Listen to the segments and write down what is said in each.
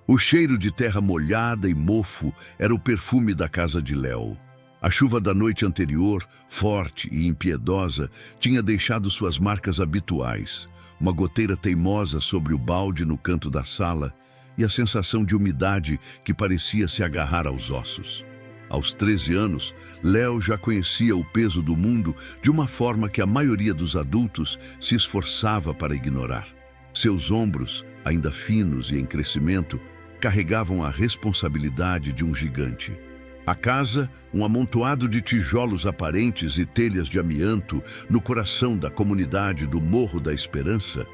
O cheiro de terra molhada e mofo era o perfume da casa de Léo. A chuva da noite anterior, forte e impiedosa, tinha deixado suas marcas habituais. Uma goteira teimosa sobre o balde no canto da sala e a sensação de umidade que parecia se agarrar aos ossos. Aos 13 anos, Léo já conhecia o peso do mundo de uma forma que a maioria dos adultos se esforçava para ignorar. Seus ombros, ainda finos e em crescimento, carregavam a responsabilidade de um gigante. A casa, um amontoado de tijolos aparentes e telhas de amianto no coração da comunidade do Morro da Esperança,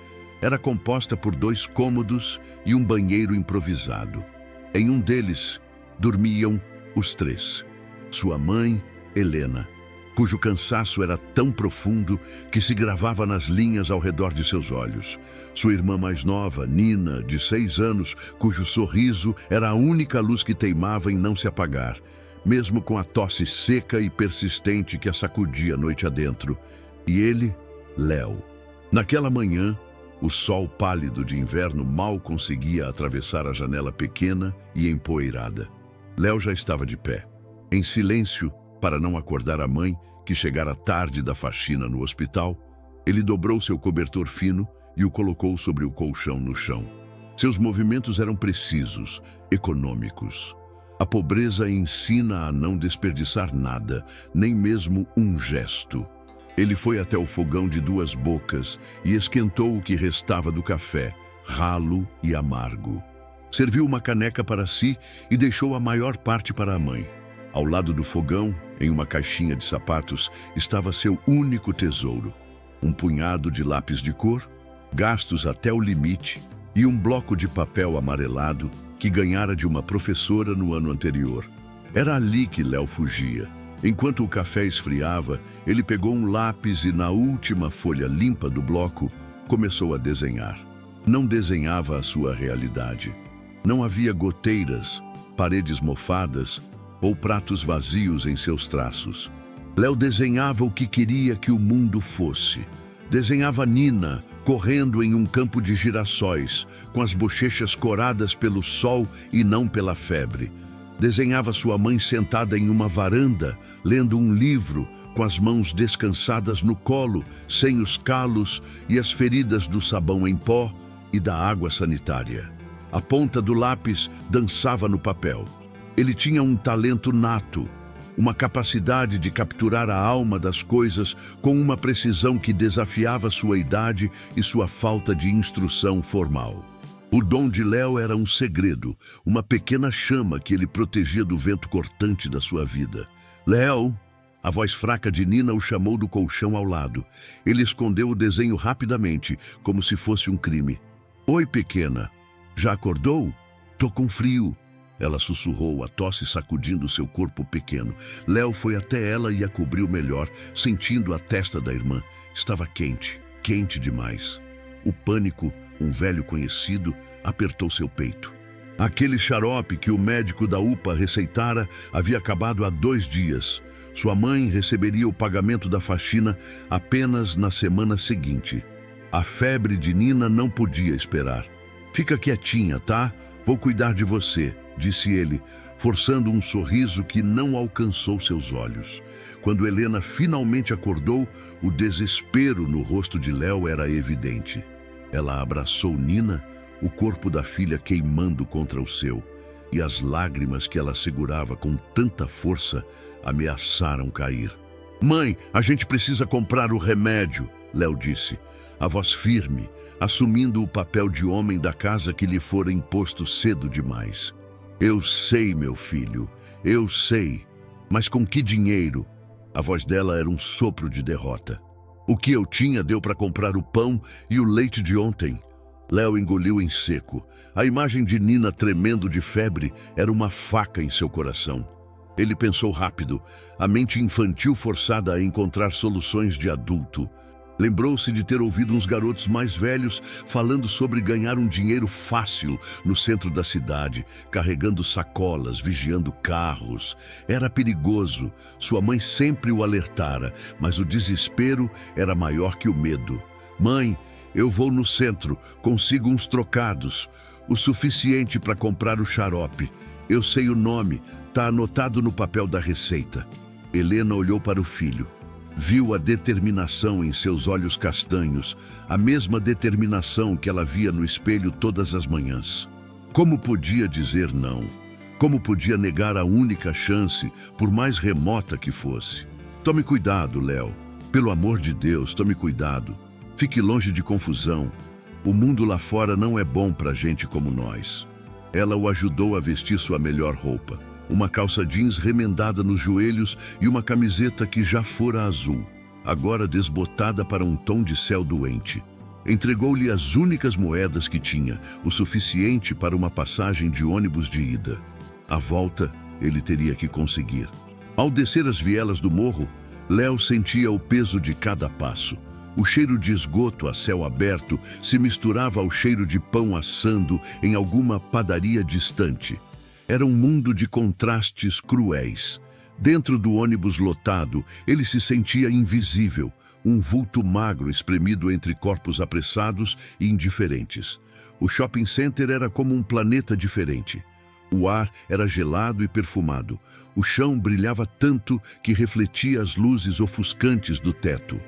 era composta por 2 cômodos e um banheiro improvisado. Em um deles, dormiam os 3. Sua mãe, Helena, cujo cansaço era tão profundo que se gravava nas linhas ao redor de seus olhos. Sua irmã mais nova, Nina, de 6 anos, cujo sorriso era a única luz que teimava em não se apagar, mesmo com a tosse seca e persistente que a sacudia noite adentro. E ele, Léo. Naquela manhã, o sol pálido de inverno mal conseguia atravessar a janela pequena e empoeirada. Léo já estava de pé, em silêncio, para não acordar a mãe, que chegara tarde da faxina no hospital. Ele dobrou seu cobertor fino e o colocou sobre o colchão no chão. Seus movimentos eram precisos, econômicos. A pobreza ensina a não desperdiçar nada, nem mesmo um gesto. Ele foi até o fogão de 2 bocas e esquentou o que restava do café, ralo e amargo. Serviu uma caneca para si e deixou a maior parte para a mãe. Ao lado do fogão, em uma caixinha de sapatos, estava seu único tesouro: um punhado de lápis de cor, gastos até o limite, e um bloco de papel amarelado que ganhara de uma professora no ano anterior. Era ali que Léo fugia. Enquanto o café esfriava, ele pegou um lápis e, na última folha limpa do bloco, começou a desenhar. Não desenhava a sua realidade. Não havia goteiras, paredes mofadas ou pratos vazios em seus traços. Léo desenhava o que queria que o mundo fosse. Desenhava Nina correndo em um campo de girassóis, com as bochechas coradas pelo sol e não pela febre. Desenhava sua mãe sentada em uma varanda, lendo um livro, com as mãos descansadas no colo, sem os calos e as feridas do sabão em pó e da água sanitária. A ponta do lápis dançava no papel. Ele tinha um talento nato, uma capacidade de capturar a alma das coisas com uma precisão que desafiava sua idade e sua falta de instrução formal. O dom de Léo era um segredo, uma pequena chama que ele protegia do vento cortante da sua vida. Léo! A voz fraca de Nina o chamou do colchão ao lado. Ele escondeu o desenho rapidamente, como se fosse um crime. Oi, pequena. Já acordou? Tô com frio. Ela sussurrou, a tosse sacudindo seu corpo pequeno. Léo foi até ela e a cobriu melhor, sentindo a testa da irmã. Estava quente, quente demais. O pânico, um velho conhecido, apertou seu peito. Aquele xarope que o médico da UPA receitara havia acabado há 2 dias. Sua mãe receberia o pagamento da faxina apenas na semana seguinte. A febre de Nina não podia esperar. Fica quietinha, tá? Vou cuidar de você, disse ele, forçando um sorriso que não alcançou seus olhos. Quando Helena finalmente acordou, o desespero no rosto de Léo era evidente. Ela abraçou Nina, o corpo da filha queimando contra o seu, e as lágrimas que ela segurava com tanta força ameaçaram cair. Mãe, a gente precisa comprar o remédio, Léo disse, a voz firme, assumindo o papel de homem da casa que lhe fora imposto cedo demais. Eu sei, meu filho, eu sei, mas com que dinheiro? A voz dela era um sopro de derrota. O que eu tinha deu para comprar o pão e o leite de ontem. Léo engoliu em seco. A imagem de Nina tremendo de febre era uma faca em seu coração. Ele pensou rápido, a mente infantil forçada a encontrar soluções de adulto. Lembrou-se de ter ouvido uns garotos mais velhos falando sobre ganhar um dinheiro fácil no centro da cidade, carregando sacolas, vigiando carros. Era perigoso. Sua mãe sempre o alertara, mas o desespero era maior que o medo. Mãe, eu vou no centro, consigo uns trocados. O suficiente para comprar o xarope. Eu sei o nome, tá anotado no papel da receita. Helena olhou para o filho. Viu a determinação em seus olhos castanhos, a mesma determinação que ela via no espelho todas as manhãs. Como podia dizer não? Como podia negar a única chance, por mais remota que fosse? Tome cuidado, Léo. Pelo amor de Deus, tome cuidado. Fique longe de confusão. O mundo lá fora não é bom para gente como nós. Ela o ajudou a vestir sua melhor roupa. Uma calça jeans remendada nos joelhos e uma camiseta que já fora azul, agora desbotada para um tom de céu doente. Entregou-lhe as únicas moedas que tinha, o suficiente para uma passagem de ônibus de ida. A volta, ele teria que conseguir. Ao descer as vielas do morro, Léo sentia o peso de cada passo. O cheiro de esgoto a céu aberto se misturava ao cheiro de pão assando em alguma padaria distante. Era um mundo de contrastes cruéis. Dentro do ônibus lotado, ele se sentia invisível, um vulto magro espremido entre corpos apressados e indiferentes. O shopping center era como um planeta diferente. O ar era gelado e perfumado. O chão brilhava tanto que refletia as luzes ofuscantes do teto.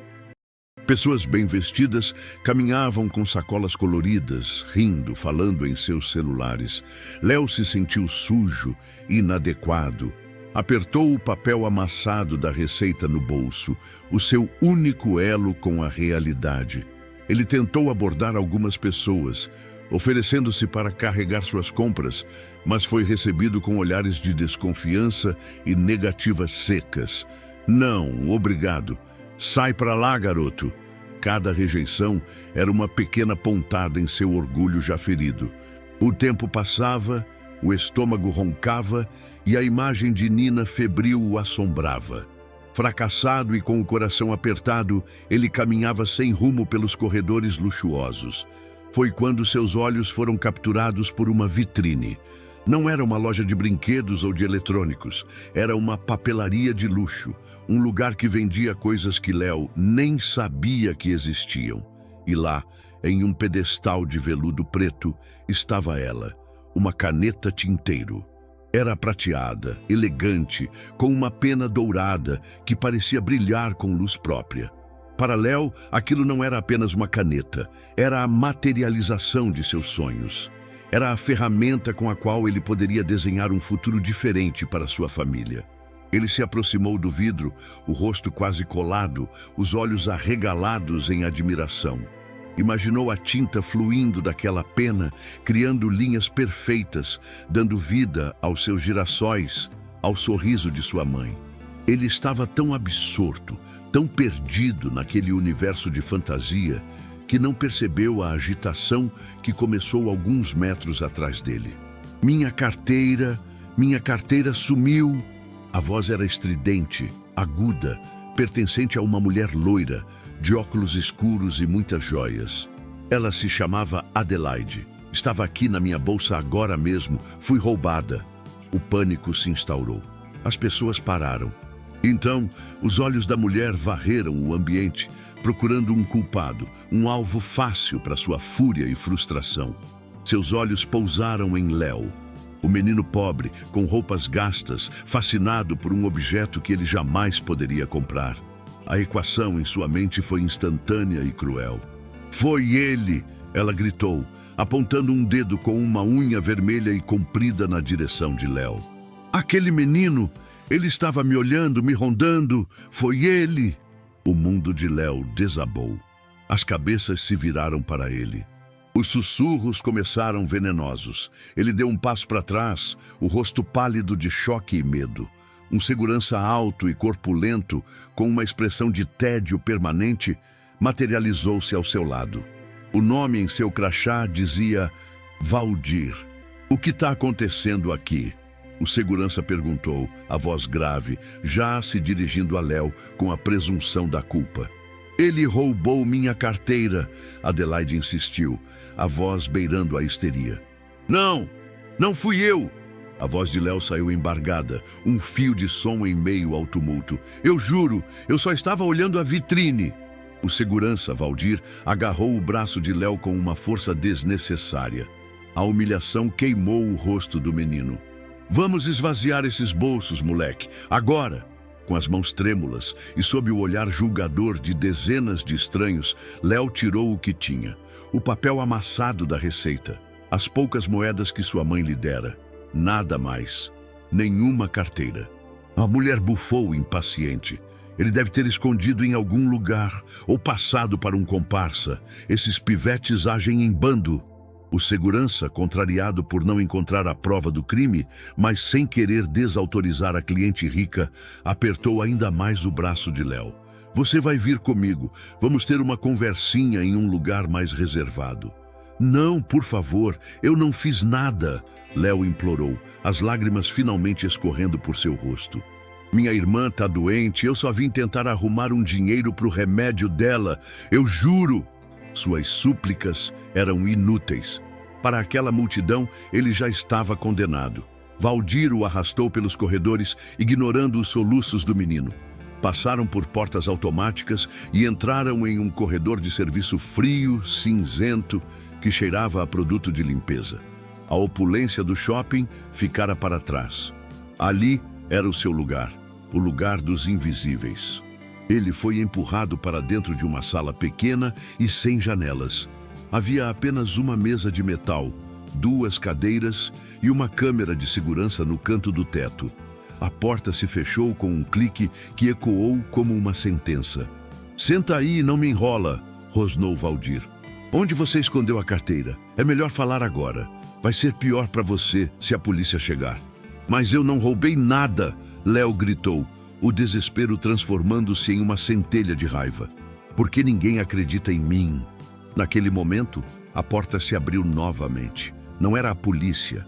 Pessoas bem vestidas caminhavam com sacolas coloridas, rindo, falando em seus celulares. Léo se sentiu sujo, inadequado. Apertou o papel amassado da receita no bolso, o seu único elo com a realidade. Ele tentou abordar algumas pessoas, oferecendo-se para carregar suas compras, mas foi recebido com olhares de desconfiança e negativas secas. Não, obrigado. Sai pra lá, garoto. Cada rejeição era uma pequena pontada em seu orgulho já ferido. O tempo passava, o estômago roncava e a imagem de Nina febril o assombrava. Fracassado e com o coração apertado, ele caminhava sem rumo pelos corredores luxuosos. Foi quando seus olhos foram capturados por uma vitrine. Não era uma loja de brinquedos ou de eletrônicos. Era uma papelaria de luxo, um lugar que vendia coisas que Léo nem sabia que existiam. E lá, em um pedestal de veludo preto, estava ela, uma caneta tinteiro. Era prateada, elegante, com uma pena dourada que parecia brilhar com luz própria. Para Léo, aquilo não era apenas uma caneta, era a materialização de seus sonhos. Era a ferramenta com a qual ele poderia desenhar um futuro diferente para sua família. Ele se aproximou do vidro, o rosto quase colado, os olhos arregalados em admiração. Imaginou a tinta fluindo daquela pena, criando linhas perfeitas, dando vida aos seus girassóis, ao sorriso de sua mãe. Ele estava tão absorto, tão perdido naquele universo de fantasia, que não percebeu a agitação que começou alguns metros atrás dele. Minha carteira sumiu. A voz era estridente, aguda, pertencente a uma mulher loira, de óculos escuros e muitas joias. Ela se chamava Adelaide. Estava aqui na minha bolsa agora mesmo. Fui roubada. O pânico se instaurou. As pessoas pararam. Então, os olhos da mulher varreram o ambiente, procurando um culpado, um alvo fácil para sua fúria e frustração. Seus olhos pousaram em Léo, o menino pobre, com roupas gastas, fascinado por um objeto que ele jamais poderia comprar. A equação em sua mente foi instantânea e cruel. Foi ele! Ela gritou, apontando um dedo com uma unha vermelha e comprida na direção de Léo. Aquele menino! Ele estava me olhando, me rondando. Foi ele! O mundo de Léo desabou. As cabeças se viraram para ele. Os sussurros começaram venenosos. Ele deu um passo para trás, o rosto pálido de choque e medo. Um segurança alto e corpulento, com uma expressão de tédio permanente, materializou-se ao seu lado. O nome em seu crachá dizia Valdir. O que está acontecendo aqui? O segurança perguntou, a voz grave, já se dirigindo a Léo com a presunção da culpa. Ele roubou minha carteira, Adelaide insistiu, a voz beirando a histeria. Não, não fui eu! A voz de Léo saiu embargada, um fio de som em meio ao tumulto. Eu juro, eu só estava olhando a vitrine. O segurança, Valdir, agarrou o braço de Léo com uma força desnecessária. A humilhação queimou o rosto do menino. Vamos esvaziar esses bolsos, moleque, agora! Com as mãos trêmulas e sob o olhar julgador de dezenas de estranhos, Léo tirou o que tinha. O papel amassado da receita. As poucas moedas que sua mãe lhe dera. Nada mais. Nenhuma carteira. A mulher bufou impaciente. Ele deve ter escondido em algum lugar ou passado para um comparsa. Esses pivetes agem em bando. O segurança, contrariado por não encontrar a prova do crime, mas sem querer desautorizar a cliente rica, apertou ainda mais o braço de Léo. Você vai vir comigo. Vamos ter uma conversinha em um lugar mais reservado. Não, por favor, eu não fiz nada, Léo implorou, as lágrimas finalmente escorrendo por seu rosto. Minha irmã está doente, eu só vim tentar arrumar um dinheiro para o remédio dela, eu juro. Suas súplicas eram inúteis. Para aquela multidão, ele já estava condenado. Valdir o arrastou pelos corredores, ignorando os soluços do menino. Passaram por portas automáticas e entraram em um corredor de serviço frio, cinzento, que cheirava a produto de limpeza. A opulência do shopping ficara para trás. Ali era o seu lugar, o lugar dos invisíveis. Ele foi empurrado para dentro de uma sala pequena e sem janelas. Havia apenas uma mesa de metal, 2 cadeiras e uma câmera de segurança no canto do teto. A porta se fechou com um clique que ecoou como uma sentença. Senta aí e não me enrola, rosnou Valdir. Onde você escondeu a carteira? É melhor falar agora. Vai ser pior para você se a polícia chegar. Mas eu não roubei nada, Léo gritou, o desespero transformando-se em uma centelha de raiva. Por que ninguém acredita em mim? Naquele momento, a porta se abriu novamente. Não era a polícia.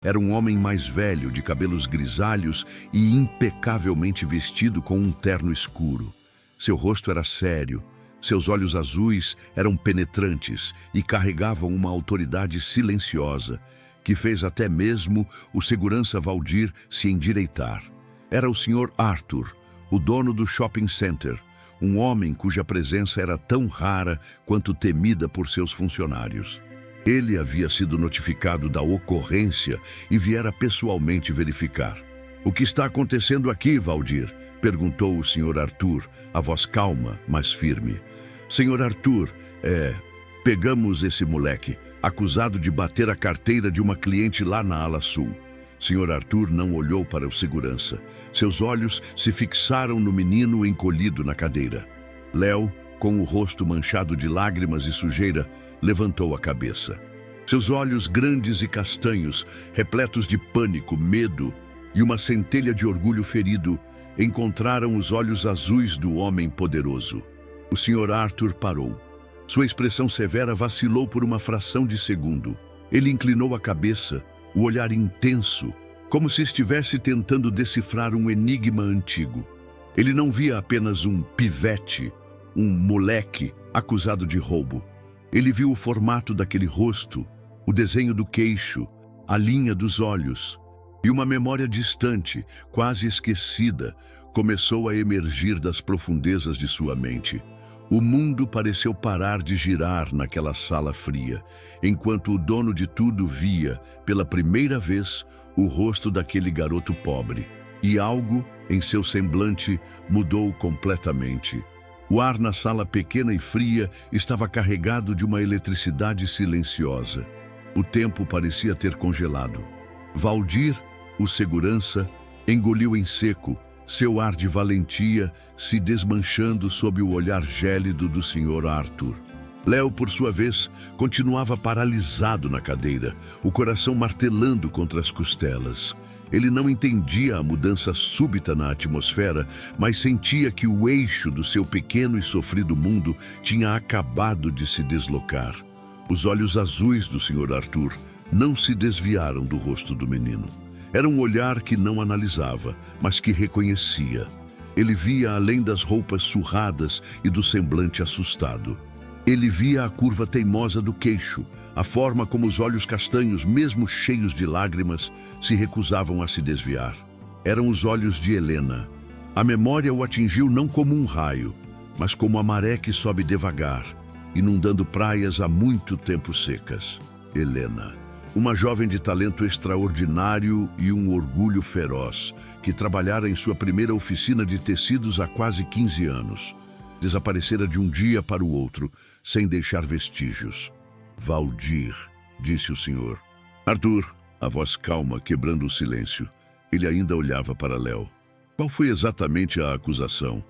Era um homem mais velho, de cabelos grisalhos e impecavelmente vestido com um terno escuro. Seu rosto era sério, seus olhos azuis eram penetrantes e carregavam uma autoridade silenciosa, que fez até mesmo o segurança Valdir se endireitar. Era o Sr. Arthur, o dono do shopping center, um homem cuja presença era tão rara quanto temida por seus funcionários. Ele havia sido notificado da ocorrência e viera pessoalmente verificar. O que está acontecendo aqui, Valdir? Perguntou o Sr. Arthur, a voz calma, mas firme. Sr. Arthur, pegamos esse moleque, acusado de bater a carteira de uma cliente lá na ala sul. Sr. Arthur não olhou para o segurança. Seus olhos se fixaram no menino encolhido na cadeira. Léo, com o rosto manchado de lágrimas e sujeira, levantou a cabeça. Seus olhos grandes e castanhos, repletos de pânico, medo e uma centelha de orgulho ferido, encontraram os olhos azuis do homem poderoso. O Sr. Arthur parou. Sua expressão severa vacilou por uma fração de segundo. Ele inclinou a cabeça, o olhar intenso, como se estivesse tentando decifrar um enigma antigo. Ele não via apenas um pivete, um moleque acusado de roubo. Ele viu o formato daquele rosto, o desenho do queixo, a linha dos olhos, e uma memória distante, quase esquecida, começou a emergir das profundezas de sua mente. O mundo pareceu parar de girar naquela sala fria, enquanto o dono de tudo via, pela primeira vez, o rosto daquele garoto pobre. E algo, em seu semblante, mudou completamente. O ar na sala pequena e fria estava carregado de uma eletricidade silenciosa. O tempo parecia ter congelado. Valdir, o segurança, engoliu em seco, seu ar de valentia se desmanchando sob o olhar gélido do Sr. Arthur. Léo, por sua vez, continuava paralisado na cadeira, o coração martelando contra as costelas. Ele não entendia a mudança súbita na atmosfera, mas sentia que o eixo do seu pequeno e sofrido mundo tinha acabado de se deslocar. Os olhos azuis do Sr. Arthur não se desviaram do rosto do menino. Era um olhar que não analisava, mas que reconhecia. Ele via além das roupas surradas e do semblante assustado. Ele via a curva teimosa do queixo, a forma como os olhos castanhos, mesmo cheios de lágrimas, se recusavam a se desviar. Eram os olhos de Helena. A memória o atingiu não como um raio, mas como a maré que sobe devagar, inundando praias há muito tempo secas. Helena, uma jovem de talento extraordinário e um orgulho feroz, que trabalhara em sua primeira oficina de tecidos há quase 15 anos. Desaparecera de um dia para o outro, sem deixar vestígios. Valdir, disse o senhor. Arthur, a voz calma quebrando o silêncio. Ele ainda olhava para Léo. Qual foi exatamente a acusação?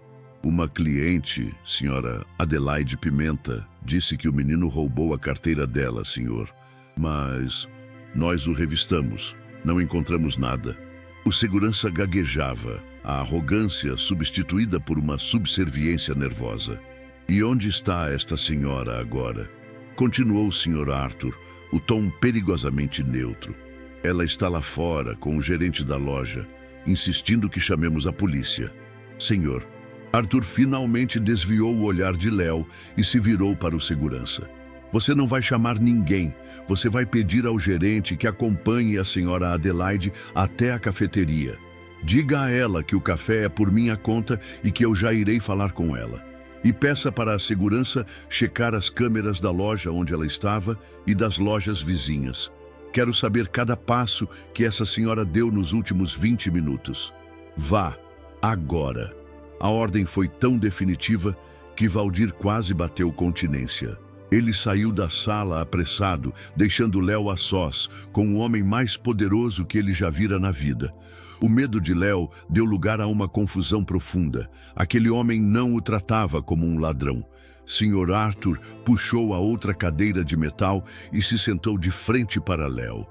Uma cliente, senhora Adelaide Pimenta, disse que o menino roubou a carteira dela, senhor. Mas nós o revistamos, não encontramos nada. O segurança gaguejava, a arrogância substituída por uma subserviência nervosa. E onde está esta senhora agora? Continuou o senhor Arthur, o tom perigosamente neutro. Ela está lá fora com o gerente da loja, insistindo que chamemos a polícia. Senhor, Arthur finalmente desviou o olhar de Léo e se virou para o segurança. Você não vai chamar ninguém. Você vai pedir ao gerente que acompanhe a senhora Adelaide até a cafeteria. Diga a ela que o café é por minha conta e que eu já irei falar com ela. E peça para a segurança checar as câmeras da loja onde ela estava e das lojas vizinhas. Quero saber cada passo que essa senhora deu nos últimos 20 minutos. Vá, agora. A ordem foi tão definitiva que Valdir quase bateu continência. Ele saiu da sala apressado, deixando Léo a sós, com o homem mais poderoso que ele já vira na vida. O medo de Léo deu lugar a uma confusão profunda. Aquele homem não o tratava como um ladrão. Sr. Arthur puxou a outra cadeira de metal e se sentou de frente para Léo.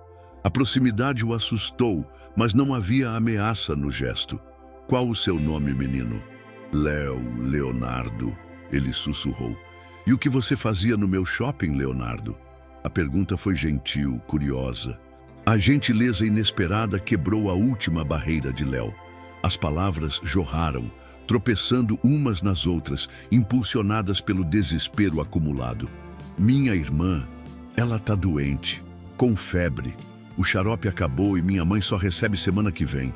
A proximidade o assustou, mas não havia ameaça no gesto. Qual o seu nome, menino? Léo Leonardo, ele sussurrou. E o que você fazia no meu shopping, Leonardo? A pergunta foi gentil, curiosa. A gentileza inesperada quebrou a última barreira de Léo. As palavras jorraram, tropeçando umas nas outras, impulsionadas pelo desespero acumulado. Minha irmã, ela tá doente, com febre. O xarope acabou e minha mãe só recebe semana que vem.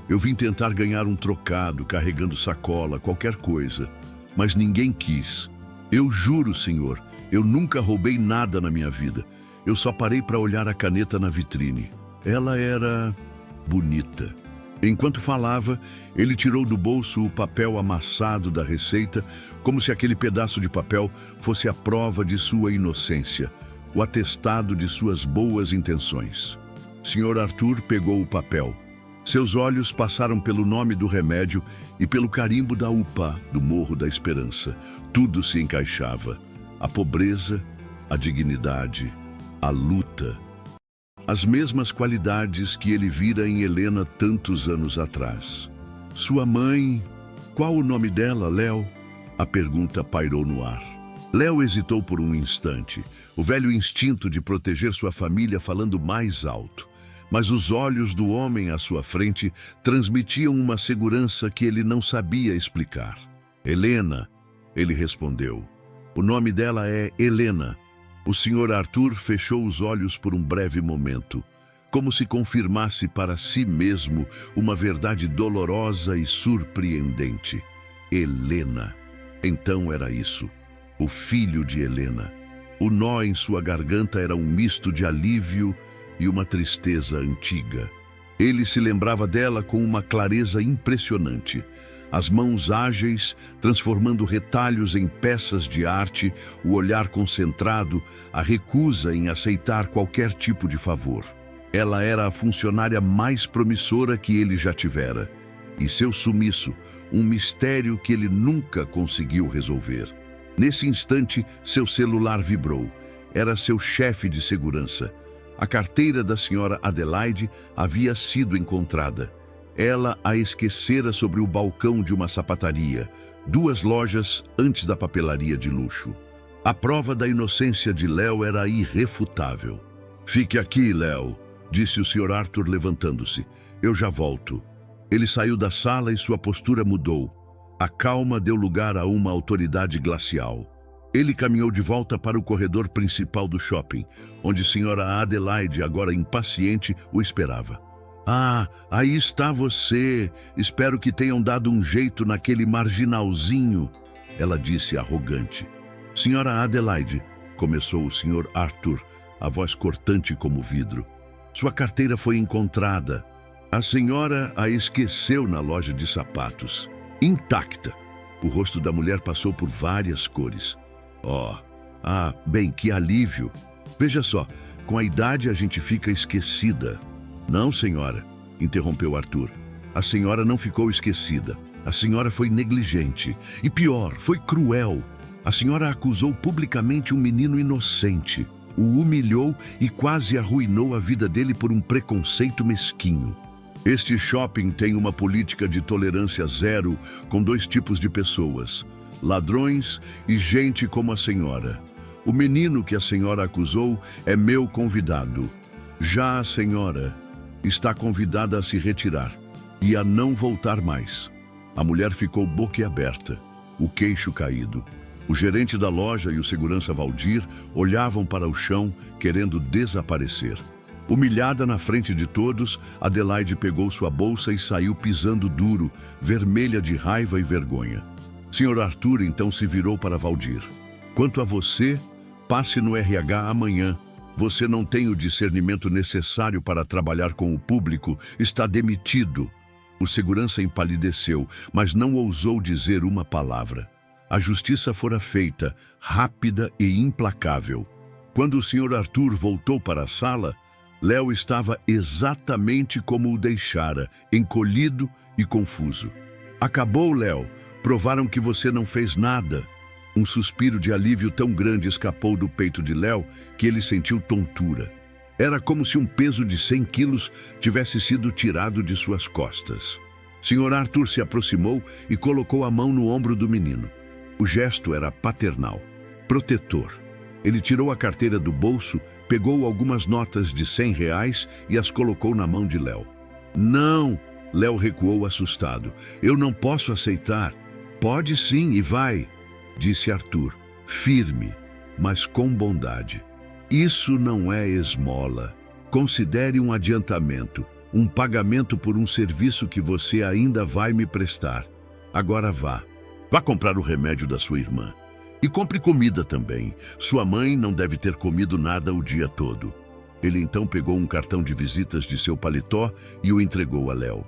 Eu vim tentar ganhar um trocado, carregando sacola, qualquer coisa. Mas ninguém quis. Eu juro, senhor, eu nunca roubei nada na minha vida. Eu só parei para olhar a caneta na vitrine. Ela era bonita. Enquanto falava, ele tirou do bolso o papel amassado da receita, como se aquele pedaço de papel fosse a prova de sua inocência, o atestado de suas boas intenções. Sr. Arthur pegou o papel. Seus olhos passaram pelo nome do remédio e pelo carimbo da UPA, do Morro da Esperança. Tudo se encaixava. A pobreza, a dignidade, a luta. As mesmas qualidades que ele vira em Helena tantos anos atrás. Sua mãe... Qual o nome dela, Léo? A pergunta pairou no ar. Léo hesitou por um instante, o velho instinto de proteger sua família falando mais alto. Mas os olhos do homem à sua frente transmitiam uma segurança que ele não sabia explicar. Helena, ele respondeu. O nome dela é Helena. O Sr. Arthur fechou os olhos por um breve momento, como se confirmasse para si mesmo uma verdade dolorosa e surpreendente. Helena. Então era isso. O filho de Helena. O nó em sua garganta era um misto de alívio e uma tristeza antiga. Ele se lembrava dela com uma clareza impressionante. As mãos ágeis, transformando retalhos em peças de arte, o olhar concentrado, a recusa em aceitar qualquer tipo de favor. Ela era a funcionária mais promissora que ele já tivera. E seu sumiço, um mistério que ele nunca conseguiu resolver. Nesse instante, seu celular vibrou. Era seu chefe de segurança. A carteira da senhora Adelaide havia sido encontrada. Ela a esquecera sobre o balcão de uma sapataria, 2 lojas antes da papelaria de luxo. A prova da inocência de Léo era irrefutável. Fique aqui, Léo, disse o Sr. Arthur levantando-se. Eu já volto. Ele saiu da sala e sua postura mudou. A calma deu lugar a uma autoridade glacial. Ele caminhou de volta para o corredor principal do shopping, onde senhora Adelaide, agora impaciente, o esperava. Ah, aí está você. Espero que tenham dado um jeito naquele marginalzinho, ela disse arrogante. Senhora Adelaide, começou o Sr. Arthur, a voz cortante como vidro. Sua carteira foi encontrada. A senhora a esqueceu na loja de sapatos, intacta. O rosto da mulher passou por várias cores. Bem, que alívio. Veja só, com a idade a gente fica esquecida. Não, senhora, interrompeu Arthur. A senhora não ficou esquecida. A senhora foi negligente. E pior, foi cruel. A senhora acusou publicamente um menino inocente. O humilhou e quase arruinou a vida dele por um preconceito mesquinho. Este shopping tem uma política de tolerância zero com dois tipos de pessoas: ladrões e gente como a senhora. O menino que a senhora acusou é meu convidado. Já a senhora está convidada a se retirar e a não voltar mais. A mulher ficou boquiaberta, o queixo caído. O gerente da loja e o segurança Valdir olhavam para o chão, querendo desaparecer. Humilhada na frente de todos, Adelaide pegou sua bolsa e saiu pisando duro, vermelha de raiva e vergonha. Sr. Arthur então se virou para Valdir. Quanto a você, passe no RH amanhã. Você não tem o discernimento necessário para trabalhar com o público, está demitido. O segurança empalideceu, mas não ousou dizer uma palavra. A justiça fora feita, rápida e implacável. Quando o Sr. Arthur voltou para a sala, Léo estava exatamente como o deixara, encolhido e confuso. Acabou, Léo. Provaram que você não fez nada. Um suspiro de alívio tão grande escapou do peito de Léo que ele sentiu tontura. Era como se um peso de 100 quilos tivesse sido tirado de suas costas. Sr. Arthur se aproximou e colocou a mão no ombro do menino. O gesto era paternal, protetor. Ele tirou a carteira do bolso, pegou algumas notas de R$ 100 e as colocou na mão de Léo. Não! Léo recuou assustado. Eu não posso aceitar. Pode sim e vai, disse Arthur, firme, mas com bondade. Isso não é esmola. Considere um adiantamento, um pagamento por um serviço que você ainda vai me prestar. Agora vá. Vá comprar o remédio da sua irmã. E compre comida também. Sua mãe não deve ter comido nada o dia todo. Ele então pegou um cartão de visitas de seu paletó e o entregou a Léo.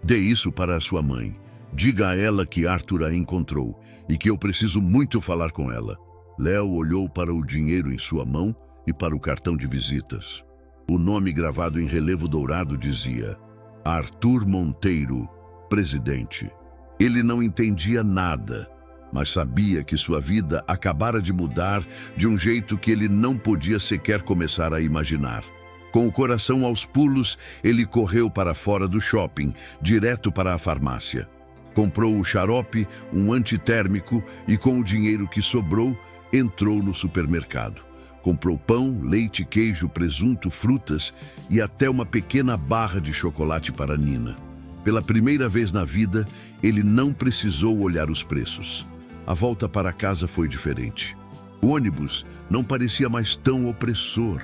Dê isso para a sua mãe. Diga a ela que Arthur a encontrou e que eu preciso muito falar com ela. Léo olhou para o dinheiro em sua mão e para o cartão de visitas. O nome gravado em relevo dourado dizia: Arthur Monteiro, presidente. Ele não entendia nada, mas sabia que sua vida acabara de mudar de um jeito que ele não podia sequer começar a imaginar. Com o coração aos pulos, ele correu para fora do shopping, direto para a farmácia. Comprou o xarope, um antitérmico e, com o dinheiro que sobrou, entrou no supermercado. Comprou pão, leite, queijo, presunto, frutas e até uma pequena barra de chocolate para Nina. Pela primeira vez na vida, ele não precisou olhar os preços. A volta para casa foi diferente. O ônibus não parecia mais tão opressor.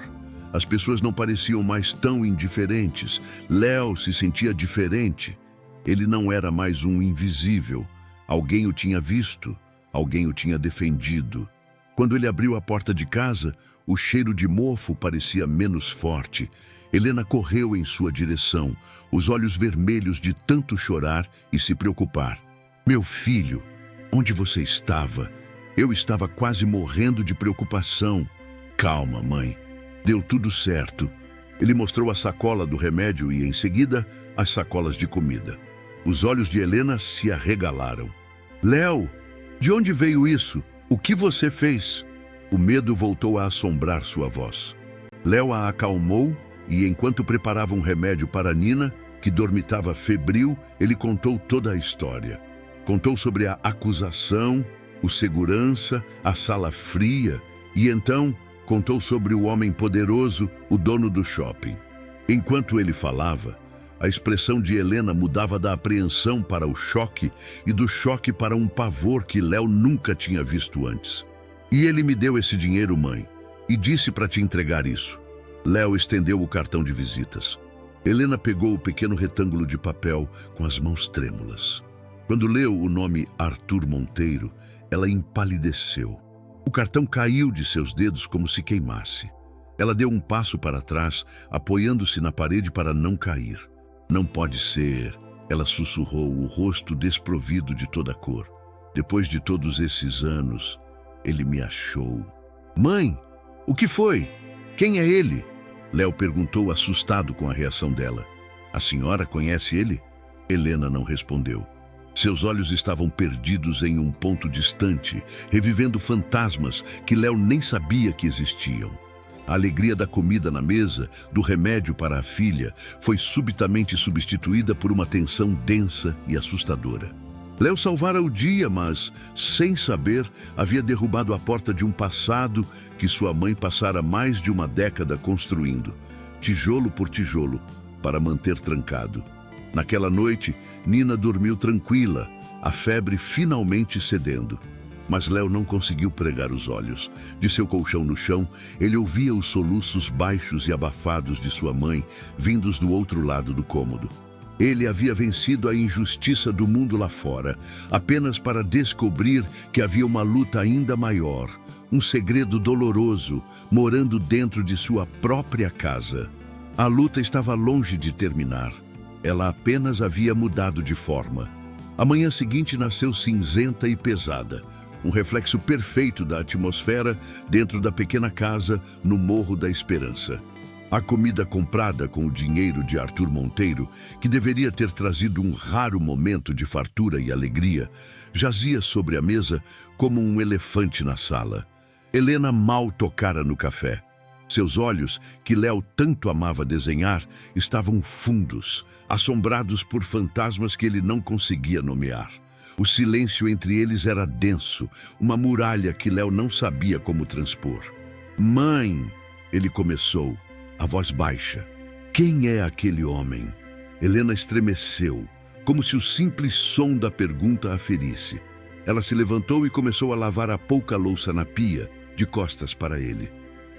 As pessoas não pareciam mais tão indiferentes. Léo se sentia diferente. Ele não era mais um invisível. Alguém o tinha visto, alguém o tinha defendido. Quando ele abriu a porta de casa, o cheiro de mofo parecia menos forte. Helena correu em sua direção, os olhos vermelhos de tanto chorar e se preocupar. Meu filho, onde você estava? Eu estava quase morrendo de preocupação. Calma, mãe. Deu tudo certo. Ele mostrou a sacola do remédio e, em seguida, as sacolas de comida. Os olhos de Helena se arregalaram. Léo, de onde veio isso? O que você fez? O medo voltou a assombrar sua voz. Léo a acalmou e, enquanto preparava um remédio para Nina, que dormitava febril, ele contou toda a história. Contou sobre a acusação, o segurança, a sala fria e, então, contou sobre o homem poderoso, o dono do shopping. Enquanto ele falava, a expressão de Helena mudava da apreensão para o choque e do choque para um pavor que Léo nunca tinha visto antes. E ele me deu esse dinheiro, mãe, e disse para te entregar isso. Léo estendeu o cartão de visitas. Helena pegou o pequeno retângulo de papel com as mãos trêmulas. Quando leu o nome Arthur Monteiro, ela empalideceu. O cartão caiu de seus dedos como se queimasse. Ela deu um passo para trás, apoiando-se na parede para não cair. Não pode ser, ela sussurrou, o rosto desprovido de toda cor. Depois de todos esses anos, ele me achou. Mãe, o que foi? Quem é ele? Léo perguntou, assustado com a reação dela. A senhora conhece ele? Helena não respondeu. Seus olhos estavam perdidos em um ponto distante, revivendo fantasmas que Léo nem sabia que existiam. A alegria da comida na mesa, do remédio para a filha, foi subitamente substituída por uma tensão densa e assustadora. Léo salvara o dia, mas, sem saber, havia derrubado a porta de um passado que sua mãe passara mais de uma década construindo, tijolo por tijolo, para manter trancado. Naquela noite, Nina dormiu tranquila, a febre finalmente cedendo. Mas Léo não conseguiu pregar os olhos. De seu colchão no chão, ele ouvia os soluços baixos e abafados de sua mãe, vindos do outro lado do cômodo. Ele havia vencido a injustiça do mundo lá fora, apenas para descobrir que havia uma luta ainda maior, um segredo doloroso, morando dentro de sua própria casa. A luta estava longe de terminar. Ela apenas havia mudado de forma. A manhã seguinte nasceu cinzenta e pesada, um reflexo perfeito da atmosfera dentro da pequena casa no Morro da Esperança. A comida comprada com o dinheiro de Arthur Monteiro, que deveria ter trazido um raro momento de fartura e alegria, jazia sobre a mesa como um elefante na sala. Helena mal tocara no café. Seus olhos, que Léo tanto amava desenhar, estavam fundos, assombrados por fantasmas que ele não conseguia nomear. O silêncio entre eles era denso, uma muralha que Léo não sabia como transpor. Mãe, ele começou, a voz baixa. Quem é aquele homem? Helena estremeceu, como se o simples som da pergunta a ferisse. Ela se levantou e começou a lavar a pouca louça na pia, de costas para ele.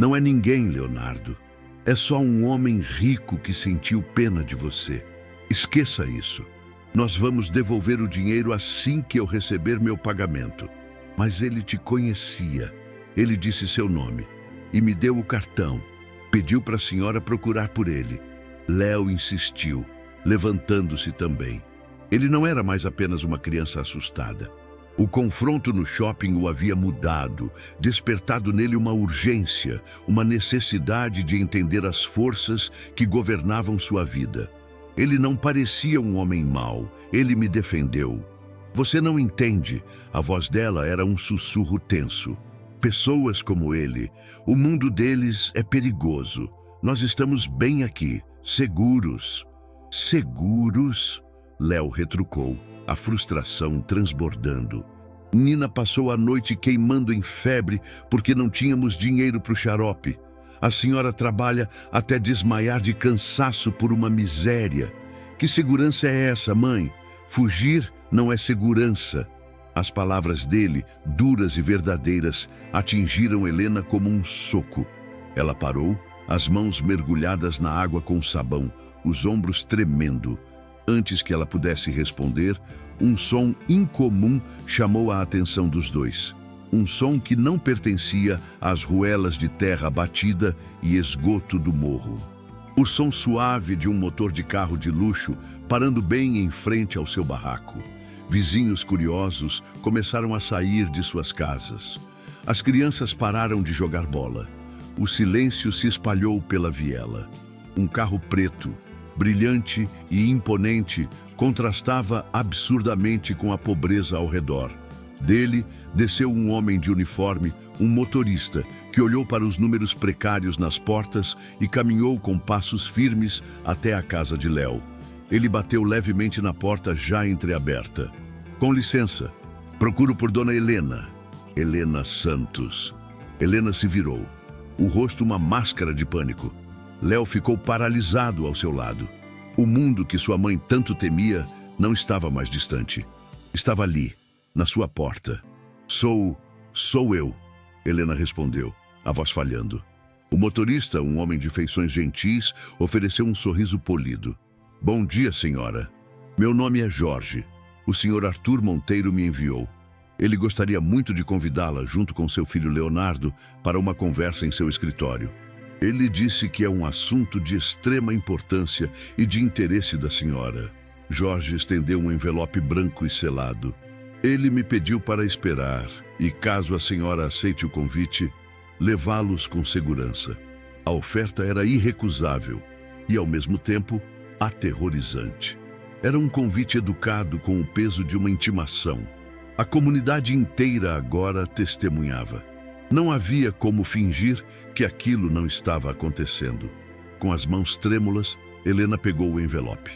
Não é ninguém, Leonardo. É só um homem rico que sentiu pena de você. Esqueça isso. Nós vamos devolver o dinheiro assim que eu receber meu pagamento. Mas ele te conhecia. Ele disse seu nome e me deu o cartão. Pediu para a senhora procurar por ele. Léo insistiu, levantando-se também. Ele não era mais apenas uma criança assustada. O confronto no shopping o havia mudado, despertado nele uma urgência, uma necessidade de entender as forças que governavam sua vida. Ele não parecia um homem mau, ele me defendeu. Você não entende, a voz dela era um sussurro tenso. Pessoas como ele, o mundo deles é perigoso. Nós estamos bem aqui, seguros. Seguros? Léo retrucou, a frustração transbordando. Nina passou a noite queimando em febre porque não tínhamos dinheiro para o xarope. A senhora trabalha até desmaiar de cansaço por uma miséria. Que segurança é essa, mãe? Fugir não é segurança. As palavras dele, duras e verdadeiras, atingiram Helena como um soco. Ela parou, as mãos mergulhadas na água com sabão, os ombros tremendo. Antes que ela pudesse responder, um som incomum chamou a atenção dos dois. Um som que não pertencia às ruelas de terra batida e esgoto do morro. O som suave de um motor de carro de luxo parando bem em frente ao seu barraco. Vizinhos curiosos começaram a sair de suas casas. As crianças pararam de jogar bola. O silêncio se espalhou pela viela. Um carro preto, brilhante e imponente, contrastava absurdamente com a pobreza ao redor. Dele, desceu um homem de uniforme, um motorista, que olhou para os números precários nas portas e caminhou com passos firmes até a casa de Léo. Ele bateu levemente na porta já entreaberta. Com licença, procuro por Dona Helena. Helena Santos. Helena se virou, o rosto uma máscara de pânico. Léo ficou paralisado ao seu lado. O mundo que sua mãe tanto temia não estava mais distante. Estava ali, na sua porta. Sou eu, Helena respondeu, a voz falhando. O motorista, um homem de feições gentis, ofereceu um sorriso polido. Bom dia, senhora. Meu nome é Jorge. O senhor Arthur Monteiro me enviou. Ele gostaria muito de convidá-la, junto com seu filho Leonardo, para uma conversa em seu escritório. Ele disse que é um assunto de extrema importância e de interesse da senhora. Jorge estendeu um envelope branco e selado. Ele me pediu para esperar e, caso a senhora aceite o convite, levá-los com segurança. A oferta era irrecusável e, ao mesmo tempo, aterrorizante. Era um convite educado com o peso de uma intimação. A comunidade inteira agora testemunhava. Não havia como fingir que aquilo não estava acontecendo. Com as mãos trêmulas, Helena pegou o envelope.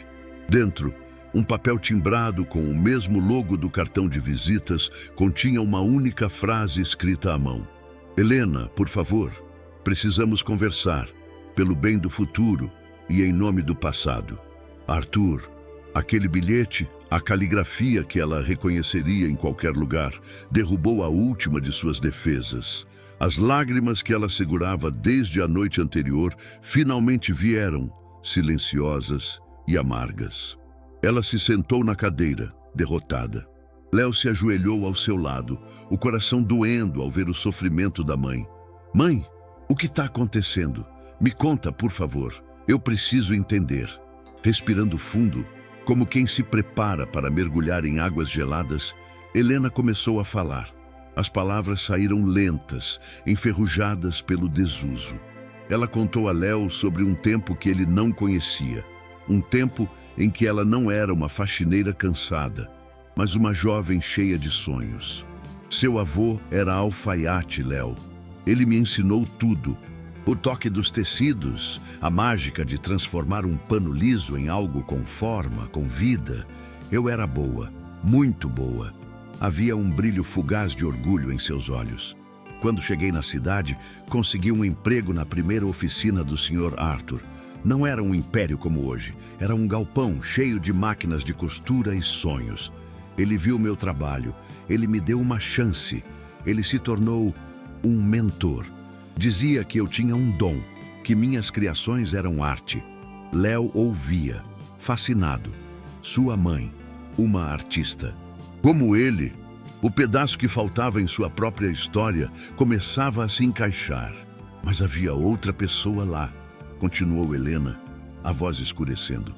Dentro, um papel timbrado com o mesmo logo do cartão de visitas continha uma única frase escrita à mão. Helena, por favor, precisamos conversar, pelo bem do futuro e em nome do passado. Arthur. Aquele bilhete, a caligrafia que ela reconheceria em qualquer lugar, derrubou a última de suas defesas. As lágrimas que ela segurava desde a noite anterior finalmente vieram, silenciosas e amargas. Ela se sentou na cadeira, derrotada. Léo se ajoelhou ao seu lado, o coração doendo ao ver o sofrimento da mãe. Mãe, o que está acontecendo? Me conta, por favor. Eu preciso entender. Respirando fundo, como quem se prepara para mergulhar em águas geladas, Helena começou a falar. As palavras saíram lentas, enferrujadas pelo desuso. Ela contou a Léo sobre um tempo que ele não conhecia. Um tempo em que ela não era uma faxineira cansada, mas uma jovem cheia de sonhos. Seu avô era alfaiate, Léo. Ele me ensinou tudo. O toque dos tecidos, a mágica de transformar um pano liso em algo com forma, com vida. Eu era boa, muito boa. Havia um brilho fugaz de orgulho em seus olhos. Quando cheguei na cidade, consegui um emprego na primeira oficina do Sr. Arthur. Não era um império como hoje, era um galpão cheio de máquinas de costura e sonhos. Ele viu meu trabalho, ele me deu uma chance, ele se tornou um mentor. Dizia que eu tinha um dom, que minhas criações eram arte. Léo ouvia, fascinado. Sua mãe, uma artista. Como ele, o pedaço que faltava em sua própria história começava a se encaixar. Mas havia outra pessoa lá, continuou Helena, a voz escurecendo.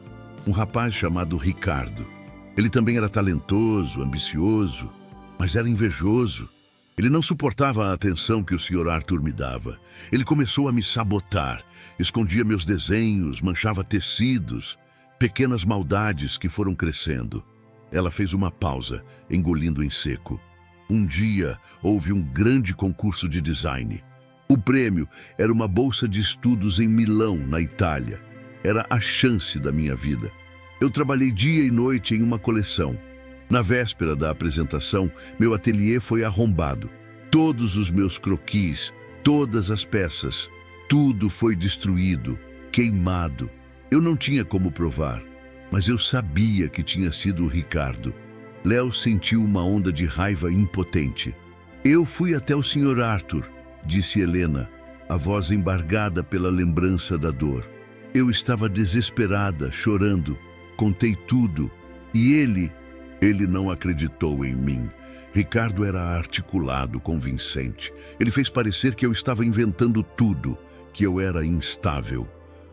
Um rapaz chamado Ricardo. Ele também era talentoso, ambicioso, mas era invejoso. Ele não suportava a atenção que o Sr. Arthur me dava. Ele começou a me sabotar, escondia meus desenhos, manchava tecidos, pequenas maldades que foram crescendo. Ela fez uma pausa, engolindo em seco. Um dia houve um grande concurso de design. O prêmio era uma bolsa de estudos em Milão, na Itália. Era a chance da minha vida. Eu trabalhei dia e noite em uma coleção. Na véspera da apresentação, meu ateliê foi arrombado. Todos os meus croquis, todas as peças, tudo foi destruído, queimado. Eu não tinha como provar, mas eu sabia que tinha sido o Ricardo. Léo sentiu uma onda de raiva impotente. Eu fui até o Sr. Arthur, disse Helena, a voz embargada pela lembrança da dor. Eu estava desesperada, chorando. Contei tudo e ele não acreditou em mim. Ricardo era articulado, convincente. Ele fez parecer que eu estava inventando tudo, que eu era instável.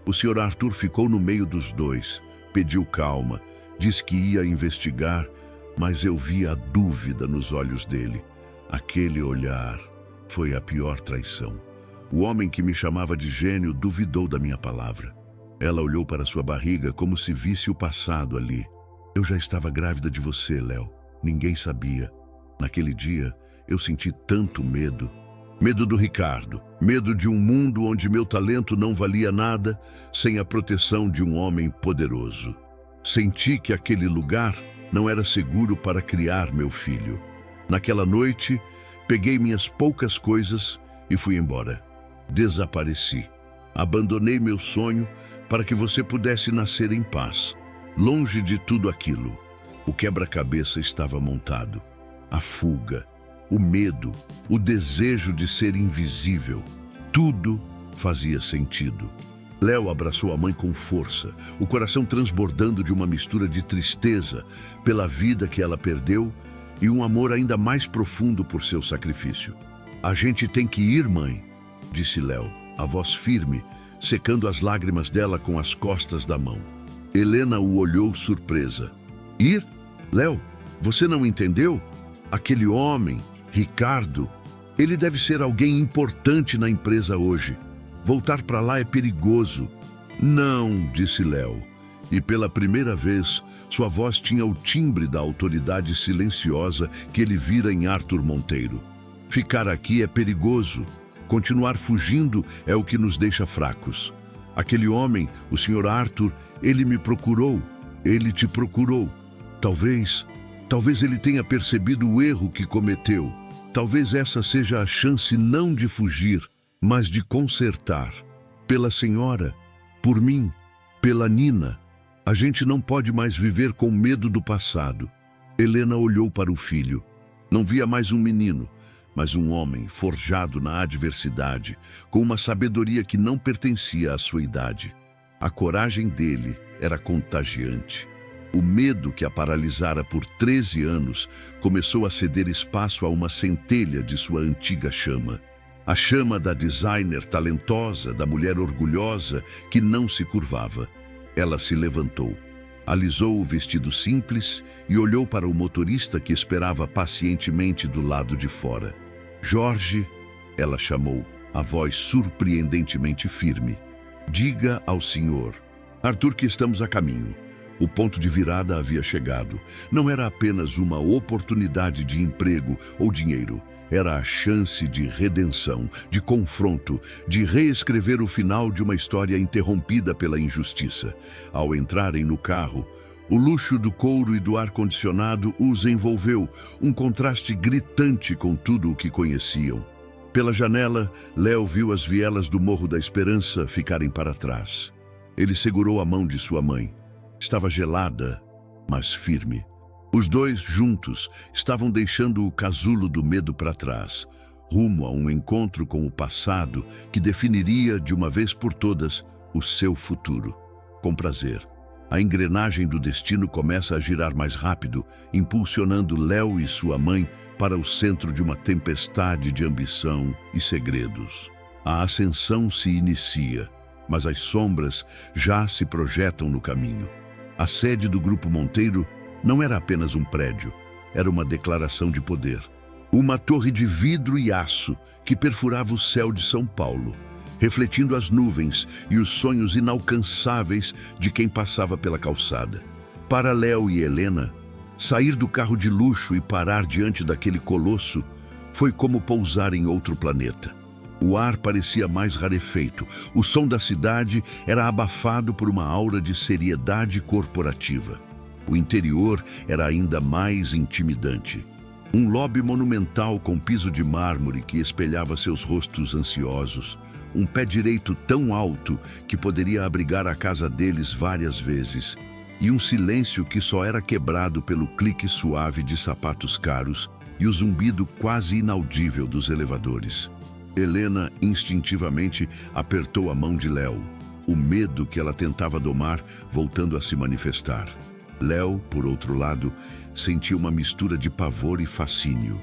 O Sr. Arthur ficou no meio dos dois, pediu calma, disse que ia investigar, mas eu vi a dúvida nos olhos dele. Aquele olhar foi a pior traição. O homem que me chamava de gênio duvidou da minha palavra. Ela olhou para sua barriga como se visse o passado ali. Eu já estava grávida de você, Léo. Ninguém sabia. Naquele dia, eu senti tanto medo. Medo do Ricardo. Medo de um mundo onde meu talento não valia nada sem a proteção de um homem poderoso. Senti que aquele lugar não era seguro para criar meu filho. Naquela noite, peguei minhas poucas coisas e fui embora. Desapareci. Abandonei meu sonho para que você pudesse nascer em paz. Longe de tudo aquilo, o quebra-cabeça estava montado. A fuga, o medo, o desejo de ser invisível, tudo fazia sentido. Léo abraçou a mãe com força, o coração transbordando de uma mistura de tristeza pela vida que ela perdeu e um amor ainda mais profundo por seu sacrifício. A gente tem que ir, mãe, disse Léo, a voz firme, secando as lágrimas dela com as costas da mão. Helena o olhou surpresa. Ir? Léo, você não entendeu? Aquele homem, Ricardo, ele deve ser alguém importante na empresa hoje. Voltar para lá é perigoso. Não, disse Léo. E pela primeira vez, sua voz tinha o timbre da autoridade silenciosa que ele vira em Arthur Monteiro. Ficar aqui é perigoso. Continuar fugindo é o que nos deixa fracos. Aquele homem, o Sr. Arthur, ele me procurou. Ele te procurou. Talvez ele tenha percebido o erro que cometeu. Talvez essa seja a chance não de fugir, mas de consertar. Pela senhora, por mim, pela Nina. A gente não pode mais viver com medo do passado. Helena olhou para o filho. Não via mais um menino, mas um homem forjado na adversidade, com uma sabedoria que não pertencia à sua idade. A coragem dele era contagiante. O medo que a paralisara por 13 anos começou a ceder espaço a uma centelha de sua antiga chama. A chama da designer talentosa, da mulher orgulhosa que não se curvava. Ela se levantou, alisou o vestido simples e olhou para o motorista que esperava pacientemente do lado de fora. Jorge, ela chamou, a voz surpreendentemente firme. Diga ao senhor, Arthur, que estamos a caminho. O ponto de virada havia chegado. Não era apenas uma oportunidade de emprego ou dinheiro. Era a chance de redenção, de confronto, de reescrever o final de uma história interrompida pela injustiça. Ao entrarem no carro, o luxo do couro e do ar-condicionado os envolveu, um contraste gritante com tudo o que conheciam. Pela janela, Léo viu as vielas do Morro da Esperança ficarem para trás. Ele segurou a mão de sua mãe. Estava gelada, mas firme. Os dois, juntos, estavam deixando o casulo do medo para trás, rumo a um encontro com o passado que definiria, de uma vez por todas, o seu futuro. Com prazer, a engrenagem do destino começa a girar mais rápido, impulsionando Léo e sua mãe para o centro de uma tempestade de ambição e segredos. A ascensão se inicia, mas as sombras já se projetam no caminho. A sede do Grupo Monteiro não era apenas um prédio, era uma declaração de poder. Uma torre de vidro e aço que perfurava o céu de São Paulo, refletindo as nuvens e os sonhos inalcançáveis de quem passava pela calçada. Para Léo e Helena, sair do carro de luxo e parar diante daquele colosso foi como pousar em outro planeta. O ar parecia mais rarefeito, o som da cidade era abafado por uma aura de seriedade corporativa. O interior era ainda mais intimidante. Um lobby monumental com piso de mármore que espelhava seus rostos ansiosos. Um pé direito tão alto que poderia abrigar a casa deles várias vezes. E um silêncio que só era quebrado pelo clique suave de sapatos caros e o zumbido quase inaudível dos elevadores. Helena instintivamente apertou a mão de Léo, o medo que ela tentava domar voltando a se manifestar. Léo, por outro lado, sentia uma mistura de pavor e fascínio.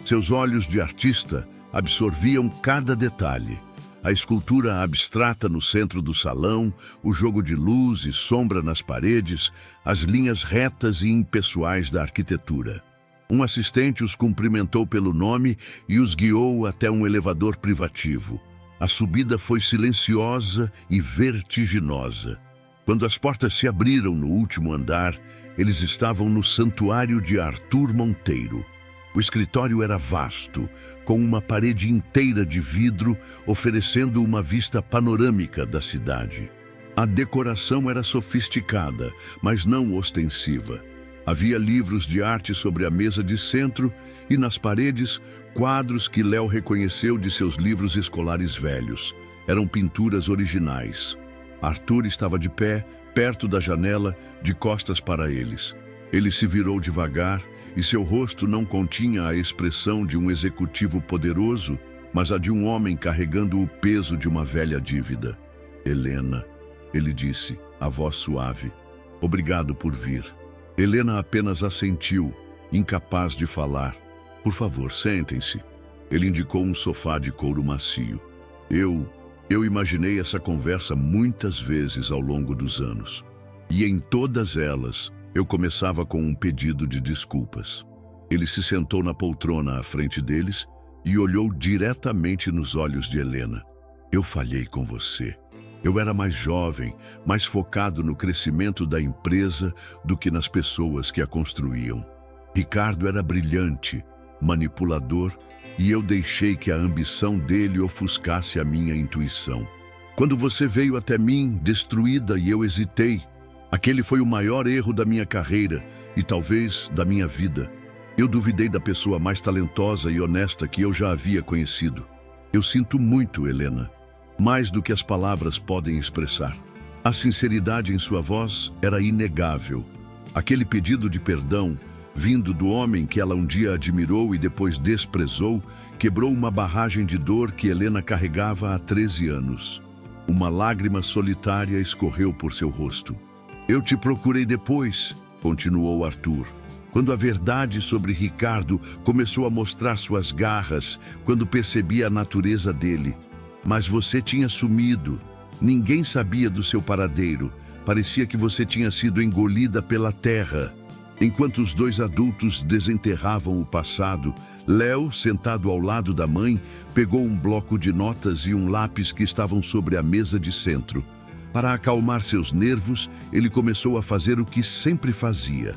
Seus olhos de artista absorviam cada detalhe. A escultura abstrata no centro do salão, o jogo de luz e sombra nas paredes, as linhas retas e impessoais da arquitetura. Um assistente os cumprimentou pelo nome e os guiou até um elevador privativo. A subida foi silenciosa e vertiginosa. Quando as portas se abriram no último andar, eles estavam no santuário de Arthur Monteiro. O escritório era vasto, com uma parede inteira de vidro, oferecendo uma vista panorâmica da cidade. A decoração era sofisticada, mas não ostensiva. Havia livros de arte sobre a mesa de centro e nas paredes, quadros que Léo reconheceu de seus livros escolares velhos. Eram pinturas originais. Arthur estava de pé, perto da janela, de costas para eles. Ele se virou devagar e seu rosto não continha a expressão de um executivo poderoso, mas a de um homem carregando o peso de uma velha dívida. Helena, ele disse, a voz suave. Obrigado por vir. Helena apenas assentiu, incapaz de falar. Por favor, sentem-se. Ele indicou um sofá de couro macio. Eu imaginei essa conversa muitas vezes ao longo dos anos. E em todas elas, eu começava com um pedido de desculpas. Ele se sentou na poltrona à frente deles e olhou diretamente nos olhos de Helena. Eu falhei com você. Eu era mais jovem, mais focado no crescimento da empresa do que nas pessoas que a construíam. Ricardo era brilhante, manipulador, e eu deixei que a ambição dele ofuscasse a minha intuição. Quando você veio até mim, destruída, e eu hesitei, aquele foi o maior erro da minha carreira e talvez da minha vida. Eu duvidei da pessoa mais talentosa e honesta que eu já havia conhecido. Eu sinto muito, Helena, mais do que as palavras podem expressar. A sinceridade em sua voz era inegável. Aquele pedido de perdão, vindo do homem que ela um dia admirou e depois desprezou, quebrou uma barragem de dor que Helena carregava há 13 anos. Uma lágrima solitária escorreu por seu rosto. Eu te procurei depois, continuou Arthur, quando a verdade sobre Ricardo começou a mostrar suas garras, quando percebi a natureza dele. Mas você tinha sumido. Ninguém sabia do seu paradeiro. Parecia que você tinha sido engolida pela terra. Enquanto os dois adultos desenterravam o passado, Léo, sentado ao lado da mãe, pegou um bloco de notas e um lápis que estavam sobre a mesa de centro. Para acalmar seus nervos, ele começou a fazer o que sempre fazia: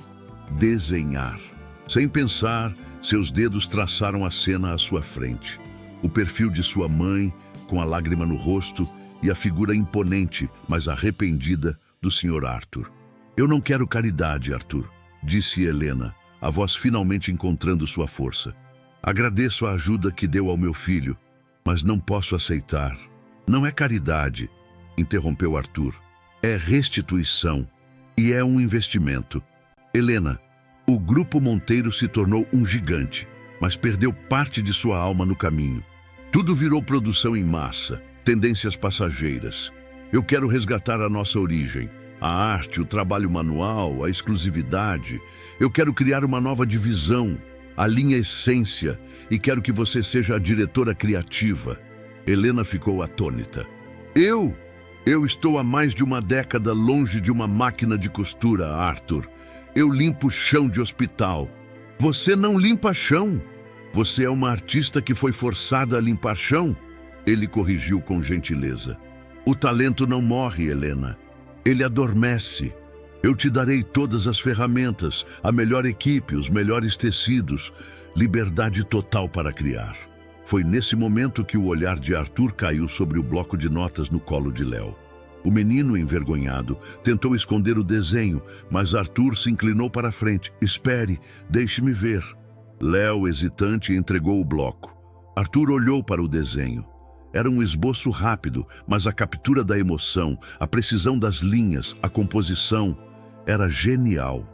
desenhar. Sem pensar, seus dedos traçaram a cena à sua frente. O perfil de sua mãe, com a lágrima no rosto, e a figura imponente, mas arrependida, do Sr. Arthur. Eu não quero caridade, Arthur, disse Helena, a voz finalmente encontrando sua força. Agradeço a ajuda que deu ao meu filho, mas não posso aceitar. Não é caridade, interrompeu Arthur. É restituição e é um investimento. Helena, o Grupo Monteiro se tornou um gigante, mas perdeu parte de sua alma no caminho. Tudo virou produção em massa, tendências passageiras. Eu quero resgatar a nossa origem, a arte, o trabalho manual, a exclusividade. Eu quero criar uma nova divisão, a linha essência, e quero que você seja a diretora criativa. Helena ficou atônita. Eu estou há mais de uma década longe de uma máquina de costura, Arthur. Eu limpo chão de hospital. Você não limpa chão. Você é uma artista que foi forçada a limpar chão? Ele corrigiu com gentileza. O talento não morre, Helena. Ele adormece. Eu te darei todas as ferramentas, a melhor equipe, os melhores tecidos, liberdade total para criar. Foi nesse momento que o olhar de Arthur caiu sobre o bloco de notas no colo de Léo. O menino, envergonhado, tentou esconder o desenho, mas Arthur se inclinou para a frente. Espere, deixe-me ver. Léo, hesitante, entregou o bloco. Arthur olhou para o desenho. Era um esboço rápido, mas a captura da emoção, a precisão das linhas, a composição, era genial.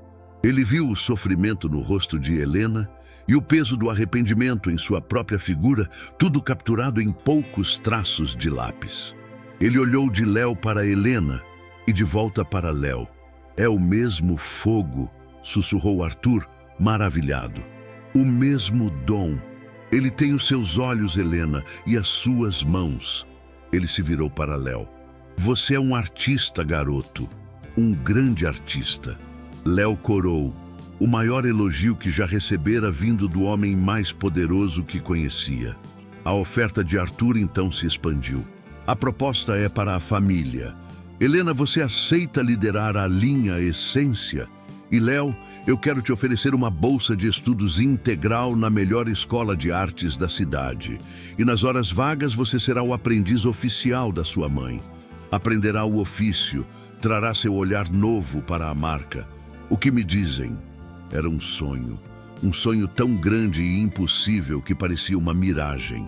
Ele viu o sofrimento no rosto de Helena e o peso do arrependimento em sua própria figura, tudo capturado em poucos traços de lápis. Ele olhou de Léo para Helena e de volta para Léo. É o mesmo fogo, sussurrou Arthur, maravilhado. O mesmo dom. Ele tem os seus olhos, Helena, e as suas mãos. Ele se virou para Léo. Você é um artista, garoto. Um grande artista. Léo corou, o maior elogio que já recebera vindo do homem mais poderoso que conhecia. A oferta de Arthur então se expandiu. A proposta é para a família. Helena, você aceita liderar a linha Essência? E Léo, eu quero te oferecer uma bolsa de estudos integral na melhor escola de artes da cidade. E nas horas vagas você será o aprendiz oficial da sua mãe. Aprenderá o ofício, trará seu olhar novo para a marca. O que me dizem? Era um sonho tão grande e impossível que parecia uma miragem.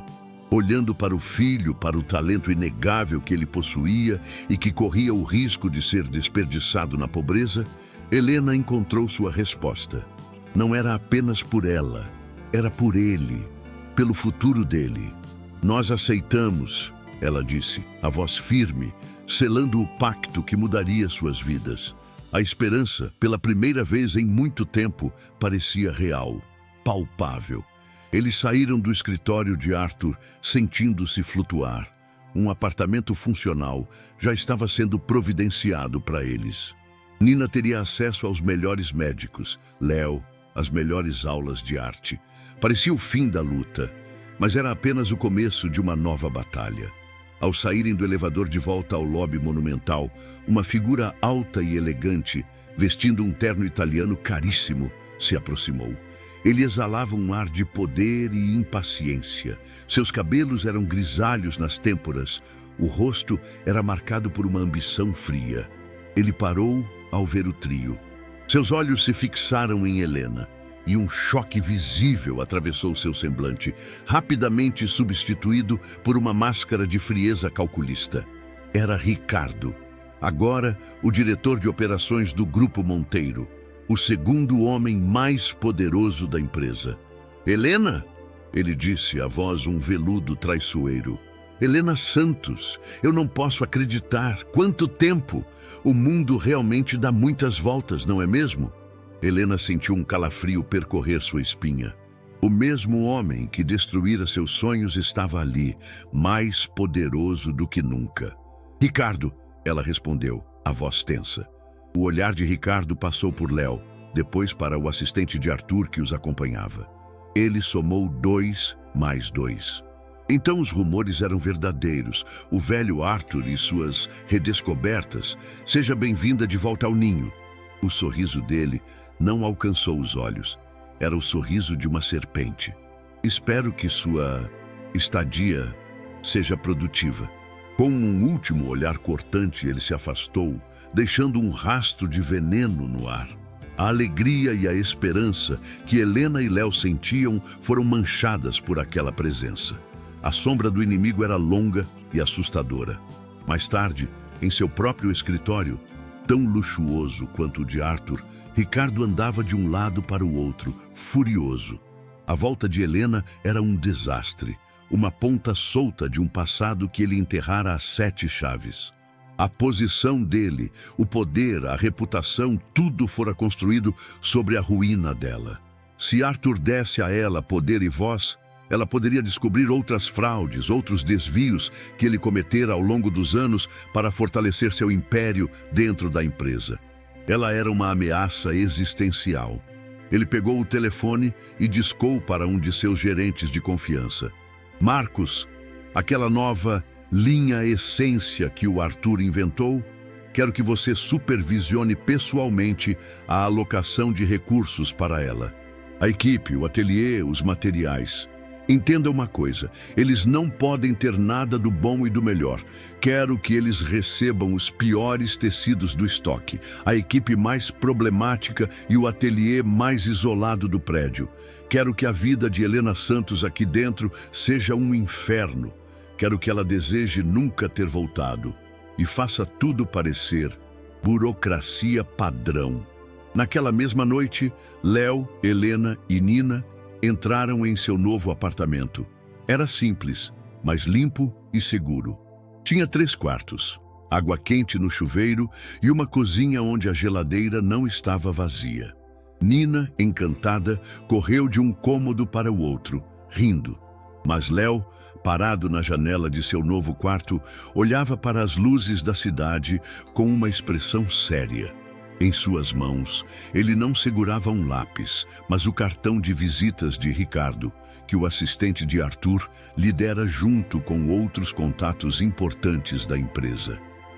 Olhando para o filho, para o talento inegável que ele possuía e que corria o risco de ser desperdiçado na pobreza, Helena encontrou sua resposta. Não era apenas por ela, era por ele, pelo futuro dele. Nós aceitamos, ela disse, a voz firme, selando o pacto que mudaria suas vidas. A esperança, pela primeira vez em muito tempo, parecia real, palpável. Eles saíram do escritório de Arthur, sentindo-se flutuar. Um apartamento funcional já estava sendo providenciado para eles. Nina teria acesso aos melhores médicos, Léo, as melhores aulas de arte. Parecia o fim da luta, mas era apenas o começo de uma nova batalha. Ao saírem do elevador de volta ao lobby monumental, uma figura alta e elegante, vestindo um terno italiano caríssimo, se aproximou. Ele exalava um ar de poder e impaciência. Seus cabelos eram grisalhos nas têmporas. O rosto era marcado por uma ambição fria. Ele parou ao ver o trio. Seus olhos se fixaram em Helena, e um choque visível atravessou seu semblante, rapidamente substituído por uma máscara de frieza calculista. Era Ricardo, agora o diretor de operações do Grupo Monteiro, o segundo homem mais poderoso da empresa. Helena, ele disse, a voz um veludo traiçoeiro. Helena Santos, eu não posso acreditar. Quanto tempo! O mundo realmente dá muitas voltas, não é mesmo? Helena sentiu um calafrio percorrer sua espinha. O mesmo homem que destruíra seus sonhos estava ali, mais poderoso do que nunca. Ricardo, ela respondeu, a voz tensa. O olhar de Ricardo passou por Léo, depois para o assistente de Arthur que os acompanhava. Ele somou 2 mais 2. Então os rumores eram verdadeiros. O velho Arthur e suas redescobertas. Seja bem-vinda de volta ao ninho. O sorriso dele não alcançou os olhos. Era o sorriso de uma serpente. Espero que sua estadia seja produtiva. Com um último olhar cortante, ele se afastou, deixando um rastro de veneno no ar. A alegria e a esperança que Helena e Léo sentiam foram manchadas por aquela presença. A sombra do inimigo era longa e assustadora. Mais tarde, em seu próprio escritório, tão luxuoso quanto o de Arthur, Ricardo andava de um lado para o outro, furioso. A volta de Helena era um desastre, uma ponta solta de um passado que ele enterrara a 7 chaves. A posição dele, o poder, a reputação, tudo fora construído sobre a ruína dela. Se Arthur desse a ela poder e voz, ela poderia descobrir outras fraudes, outros desvios que ele cometera ao longo dos anos para fortalecer seu império dentro da empresa. Ela era uma ameaça existencial. Ele pegou o telefone e discou para um de seus gerentes de confiança. Marcos, aquela nova linha essência que o Arthur inventou, quero que você supervisione pessoalmente a alocação de recursos para ela. A equipe, o ateliê, os materiais. Entenda uma coisa, eles não podem ter nada do bom e do melhor. Quero que eles recebam os piores tecidos do estoque, a equipe mais problemática e o ateliê mais isolado do prédio. Quero que a vida de Helena Santos aqui dentro seja um inferno. Quero que ela deseje nunca ter voltado e faça tudo parecer burocracia padrão. Naquela mesma noite, Léo, Helena e Nina entraram em seu novo apartamento. Era simples, mas limpo e seguro. Tinha 3 quartos, água quente no chuveiro e uma cozinha onde a geladeira não estava vazia. Nina, encantada, correu de um cômodo para o outro, rindo. Mas Léo, parado na janela de seu novo quarto, olhava para as luzes da cidade com uma expressão séria. Em suas mãos, ele não segurava um lápis, mas o cartão de visitas de Ricardo, que o assistente de Arthur lhe dera junto com outros contatos importantes da empresa.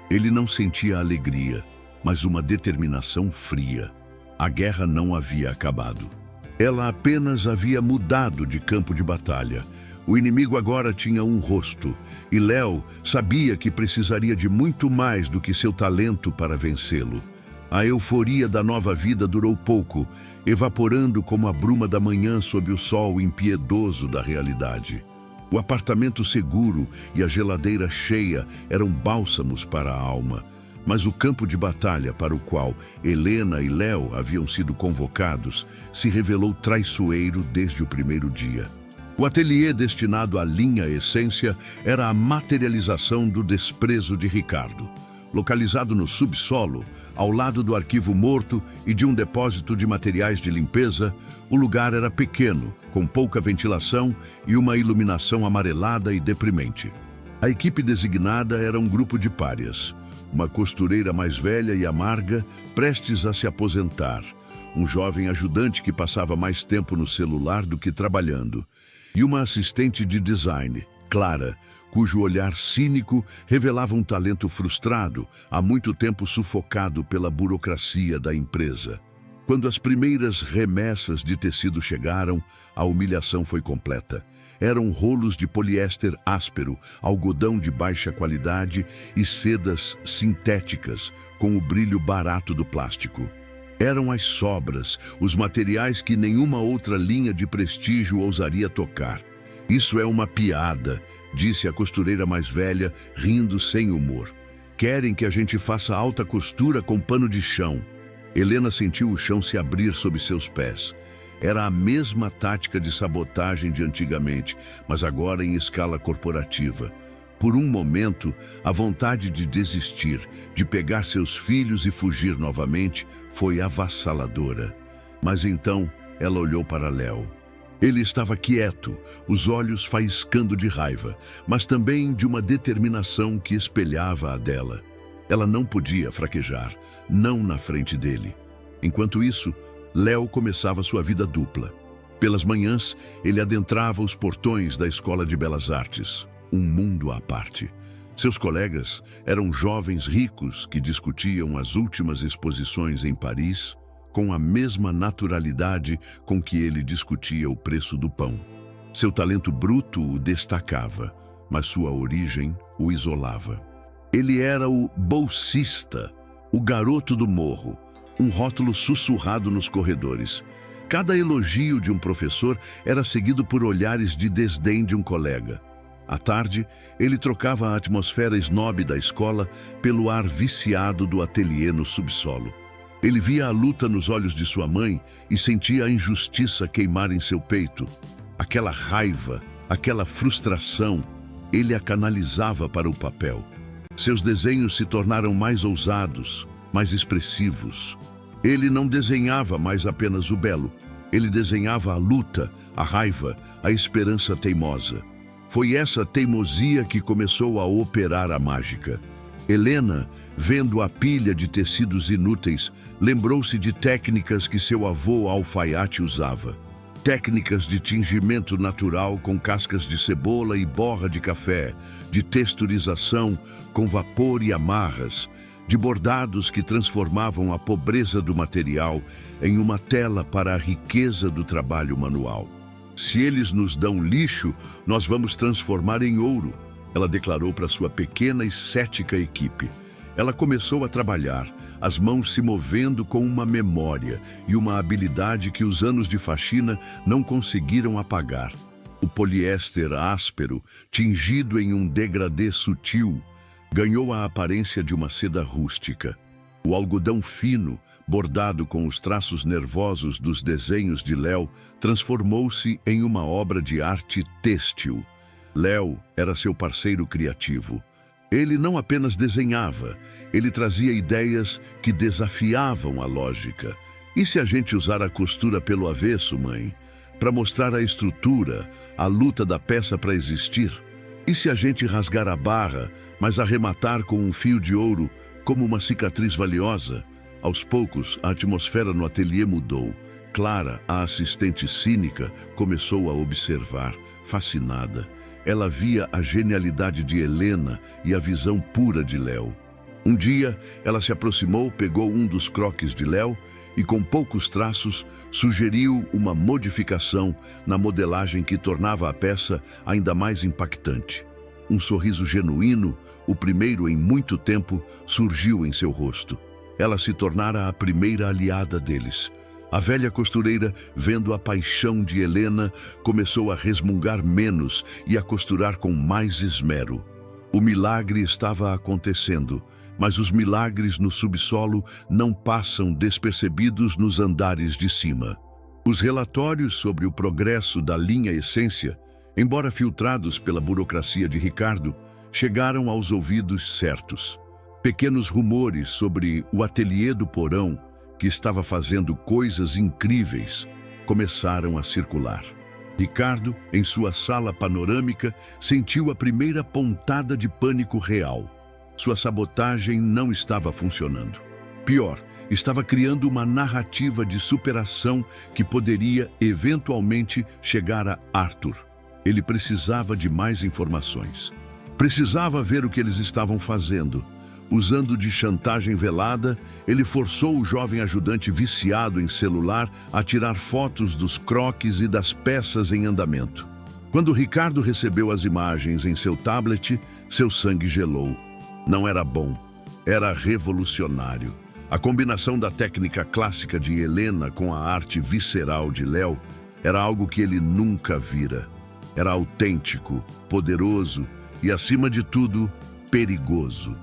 Ele não sentia alegria, mas uma determinação fria. A guerra não havia acabado. Ela apenas havia mudado de campo de batalha. O inimigo agora tinha um rosto, e Léo sabia que precisaria de muito mais do que seu talento para vencê-lo. A euforia da nova vida durou pouco, evaporando como a bruma da manhã sob o sol impiedoso da realidade. O apartamento seguro e a geladeira cheia eram bálsamos para a alma, mas o campo de batalha para o qual Helena e Léo haviam sido convocados se revelou traiçoeiro desde o primeiro dia. O ateliê destinado à linha essência era a materialização do desprezo de Ricardo. Localizado no subsolo, ao lado do arquivo morto e de um depósito de materiais de limpeza, o lugar era pequeno, com pouca ventilação e uma iluminação amarelada e deprimente. A equipe designada era um grupo de párias. Uma costureira mais velha e amarga, prestes a se aposentar. Um jovem ajudante que passava mais tempo no celular do que trabalhando. E uma assistente de design, Clara, cujo olhar cínico revelava um talento frustrado, há muito tempo sufocado pela burocracia da empresa. Quando as primeiras remessas de tecido chegaram, a humilhação foi completa. Eram rolos de poliéster áspero, algodão de baixa qualidade e sedas sintéticas, com o brilho barato do plástico. Eram as sobras, os materiais que nenhuma outra linha de prestígio ousaria tocar. Isso é uma piada, disse a costureira mais velha, rindo sem humor. Querem que a gente faça alta costura com pano de chão. Helena sentiu o chão se abrir sob seus pés. Era a mesma tática de sabotagem de antigamente, mas agora em escala corporativa. Por um momento, a vontade de desistir, de pegar seus filhos e fugir novamente, foi avassaladora. Mas então, ela olhou para Léo. Ele estava quieto, os olhos faiscando de raiva, mas também de uma determinação que espelhava a dela. Ela não podia fraquejar, não na frente dele. Enquanto isso, Léo começava sua vida dupla. Pelas manhãs, ele adentrava os portões da Escola de Belas Artes, um mundo à parte. Seus colegas eram jovens ricos que discutiam as últimas exposições em Paris, com a mesma naturalidade com que ele discutia o preço do pão. Seu talento bruto o destacava, mas sua origem o isolava. Ele era o bolsista, o garoto do morro, um rótulo sussurrado nos corredores. Cada elogio de um professor era seguido por olhares de desdém de um colega. À tarde, ele trocava a atmosfera snob da escola pelo ar viciado do ateliê no subsolo. Ele via a luta nos olhos de sua mãe e sentia a injustiça queimar em seu peito. Aquela raiva, aquela frustração, ele a canalizava para o papel. Seus desenhos se tornaram mais ousados, mais expressivos. Ele não desenhava mais apenas o belo. Ele desenhava a luta, a raiva, a esperança teimosa. Foi essa teimosia que começou a operar a mágica. Helena, vendo a pilha de tecidos inúteis, lembrou-se de técnicas que seu avô alfaiate usava. Técnicas de tingimento natural com cascas de cebola e borra de café, de texturização com vapor e amarras, de bordados que transformavam a pobreza do material em uma tela para a riqueza do trabalho manual. Se eles nos dão lixo, nós vamos transformar em ouro, ela declarou para sua pequena e cética equipe. Ela começou a trabalhar, as mãos se movendo com uma memória e uma habilidade que os anos de faxina não conseguiram apagar. O poliéster áspero, tingido em um degradê sutil, ganhou a aparência de uma seda rústica. O algodão fino, bordado com os traços nervosos dos desenhos de Léo, transformou-se em uma obra de arte têxtil. Léo era seu parceiro criativo. Ele não apenas desenhava, ele trazia ideias que desafiavam a lógica. E se a gente usar a costura pelo avesso, mãe? Para mostrar a estrutura, a luta da peça para existir? E se a gente rasgar a barra, mas arrematar com um fio de ouro, como uma cicatriz valiosa? Aos poucos, a atmosfera no ateliê mudou. Clara, a assistente cínica, começou a observar, fascinada. Ela via a genialidade de Helena e a visão pura de Léo. Um dia, ela se aproximou, pegou um dos croquis de Léo e, com poucos traços, sugeriu uma modificação na modelagem que tornava a peça ainda mais impactante. Um sorriso genuíno, o primeiro em muito tempo, surgiu em seu rosto. Ela se tornara a primeira aliada deles. A velha costureira, vendo a paixão de Helena, começou a resmungar menos e a costurar com mais esmero. O milagre estava acontecendo, mas os milagres no subsolo não passam despercebidos nos andares de cima. Os relatórios sobre o progresso da linha Essência, embora filtrados pela burocracia de Ricardo, chegaram aos ouvidos certos. Pequenos rumores sobre o ateliê do porão, que estava fazendo coisas incríveis, começaram a circular. Ricardo, em sua sala panorâmica, sentiu a primeira pontada de pânico real. Sua sabotagem não estava funcionando. Pior, estava criando uma narrativa de superação que poderia, eventualmente, chegar a Arthur. Ele precisava de mais informações. Precisava ver o que eles estavam fazendo. Usando de chantagem velada, ele forçou o jovem ajudante viciado em celular a tirar fotos dos croques e das peças em andamento. Quando Ricardo recebeu as imagens em seu tablet, seu sangue gelou. Não era bom, era revolucionário. A combinação da técnica clássica de Helena com a arte visceral de Léo era algo que ele nunca vira. Era autêntico, poderoso e, acima de tudo, perigoso.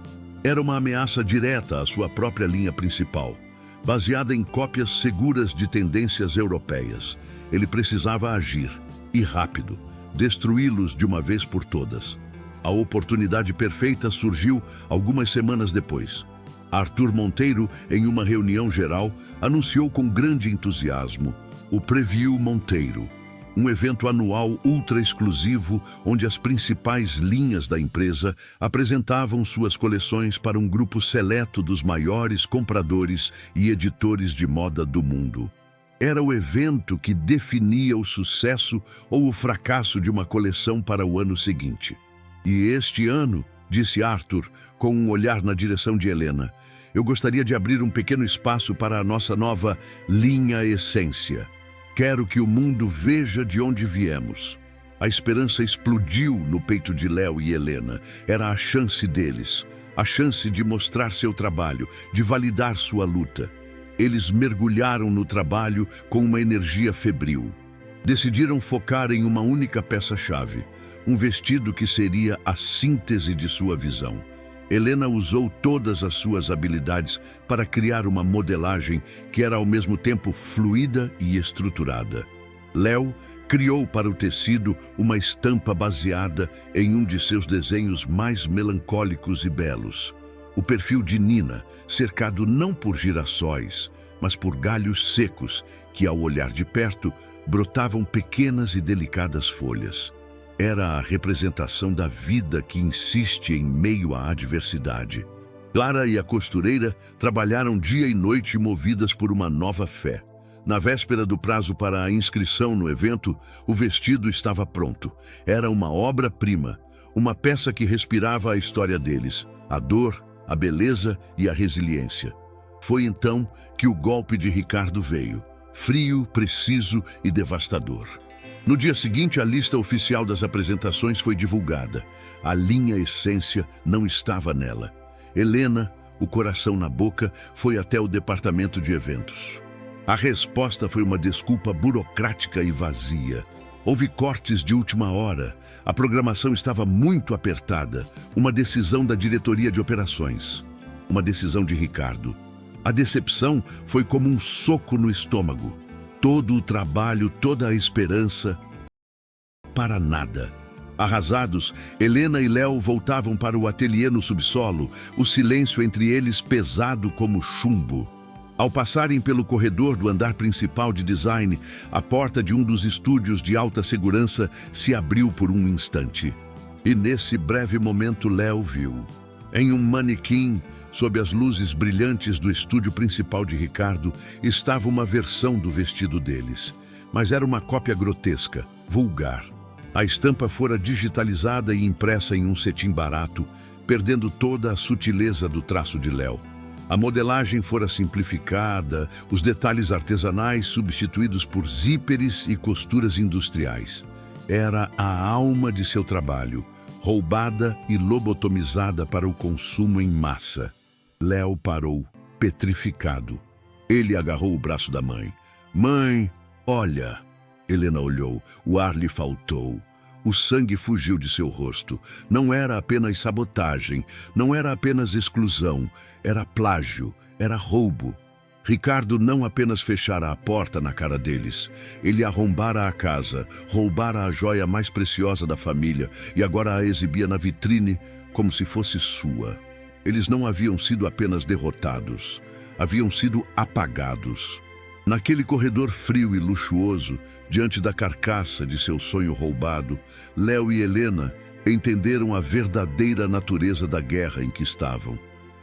Era uma ameaça direta à sua própria linha principal, baseada em cópias seguras de tendências europeias. Ele precisava agir, e rápido, destruí-los de uma vez por todas. A oportunidade perfeita surgiu algumas semanas depois. Arthur Monteiro, em uma reunião geral, anunciou com grande entusiasmo o Preview Monteiro, um evento anual ultra exclusivo onde as principais linhas da empresa apresentavam suas coleções para um grupo seleto dos maiores compradores e editores de moda do mundo. Era o evento que definia o sucesso ou o fracasso de uma coleção para o ano seguinte. E este ano, disse Arthur, com um olhar na direção de Helena, eu gostaria de abrir um pequeno espaço para a nossa nova linha Essência. Quero que o mundo veja de onde viemos. A esperança explodiu no peito de Léo e Helena. Era a chance deles, a chance de mostrar seu trabalho, de validar sua luta. Eles mergulharam no trabalho com uma energia febril. Decidiram focar em uma única peça-chave, um vestido que seria a síntese de sua visão. Helena usou todas as suas habilidades para criar uma modelagem que era ao mesmo tempo fluida e estruturada. Léo criou para o tecido uma estampa baseada em um de seus desenhos mais melancólicos e belos. O perfil de Nina, cercado não por girassóis, mas por galhos secos que, ao olhar de perto, brotavam pequenas e delicadas folhas. Era a representação da vida que insiste em meio à adversidade. Clara e a costureira trabalharam dia e noite movidas por uma nova fé. Na véspera do prazo para a inscrição no evento, o vestido estava pronto. Era uma obra-prima, uma peça que respirava a história deles, a dor, a beleza e a resiliência. Foi então que o golpe de Ricardo veio, frio, preciso e devastador. No dia seguinte, a lista oficial das apresentações foi divulgada. A linha Essência não estava nela. Helena, o coração na boca, foi até o departamento de eventos. A resposta foi uma desculpa burocrática e vazia. Houve cortes de última hora. A programação estava muito apertada. Uma decisão da diretoria de operações. Uma decisão de Ricardo. A decepção foi como um soco no estômago. Todo o trabalho, toda a esperança, para nada. Arrasados, Helena e Léo voltavam para o ateliê no subsolo, o silêncio entre eles pesado como chumbo. Ao passarem pelo corredor do andar principal de design, a porta de um dos estúdios de alta segurança se abriu por um instante. E nesse breve momento Léo viu. Em um manequim, sob as luzes brilhantes do estúdio principal de Ricardo, estava uma versão do vestido deles. Mas era uma cópia grotesca, vulgar. A estampa fora digitalizada e impressa em um cetim barato, perdendo toda a sutileza do traço de Léo. A modelagem fora simplificada, os detalhes artesanais substituídos por zíperes e costuras industriais. Era a alma de seu trabalho, roubada e lobotomizada para o consumo em massa. Léo parou, petrificado. Ele agarrou o braço da mãe. Mãe, olha! Helena olhou, o ar lhe faltou. O sangue fugiu de seu rosto. Não era apenas sabotagem, não era apenas exclusão, era plágio, era roubo. Ricardo não apenas fechara a porta na cara deles, ele arrombara a casa, roubara a joia mais preciosa da família e agora a exibia na vitrine como se fosse sua. Eles não haviam sido apenas derrotados, haviam sido apagados. Naquele corredor frio e luxuoso, diante da carcaça de seu sonho roubado, Léo e Helena entenderam a verdadeira natureza da guerra em que estavam.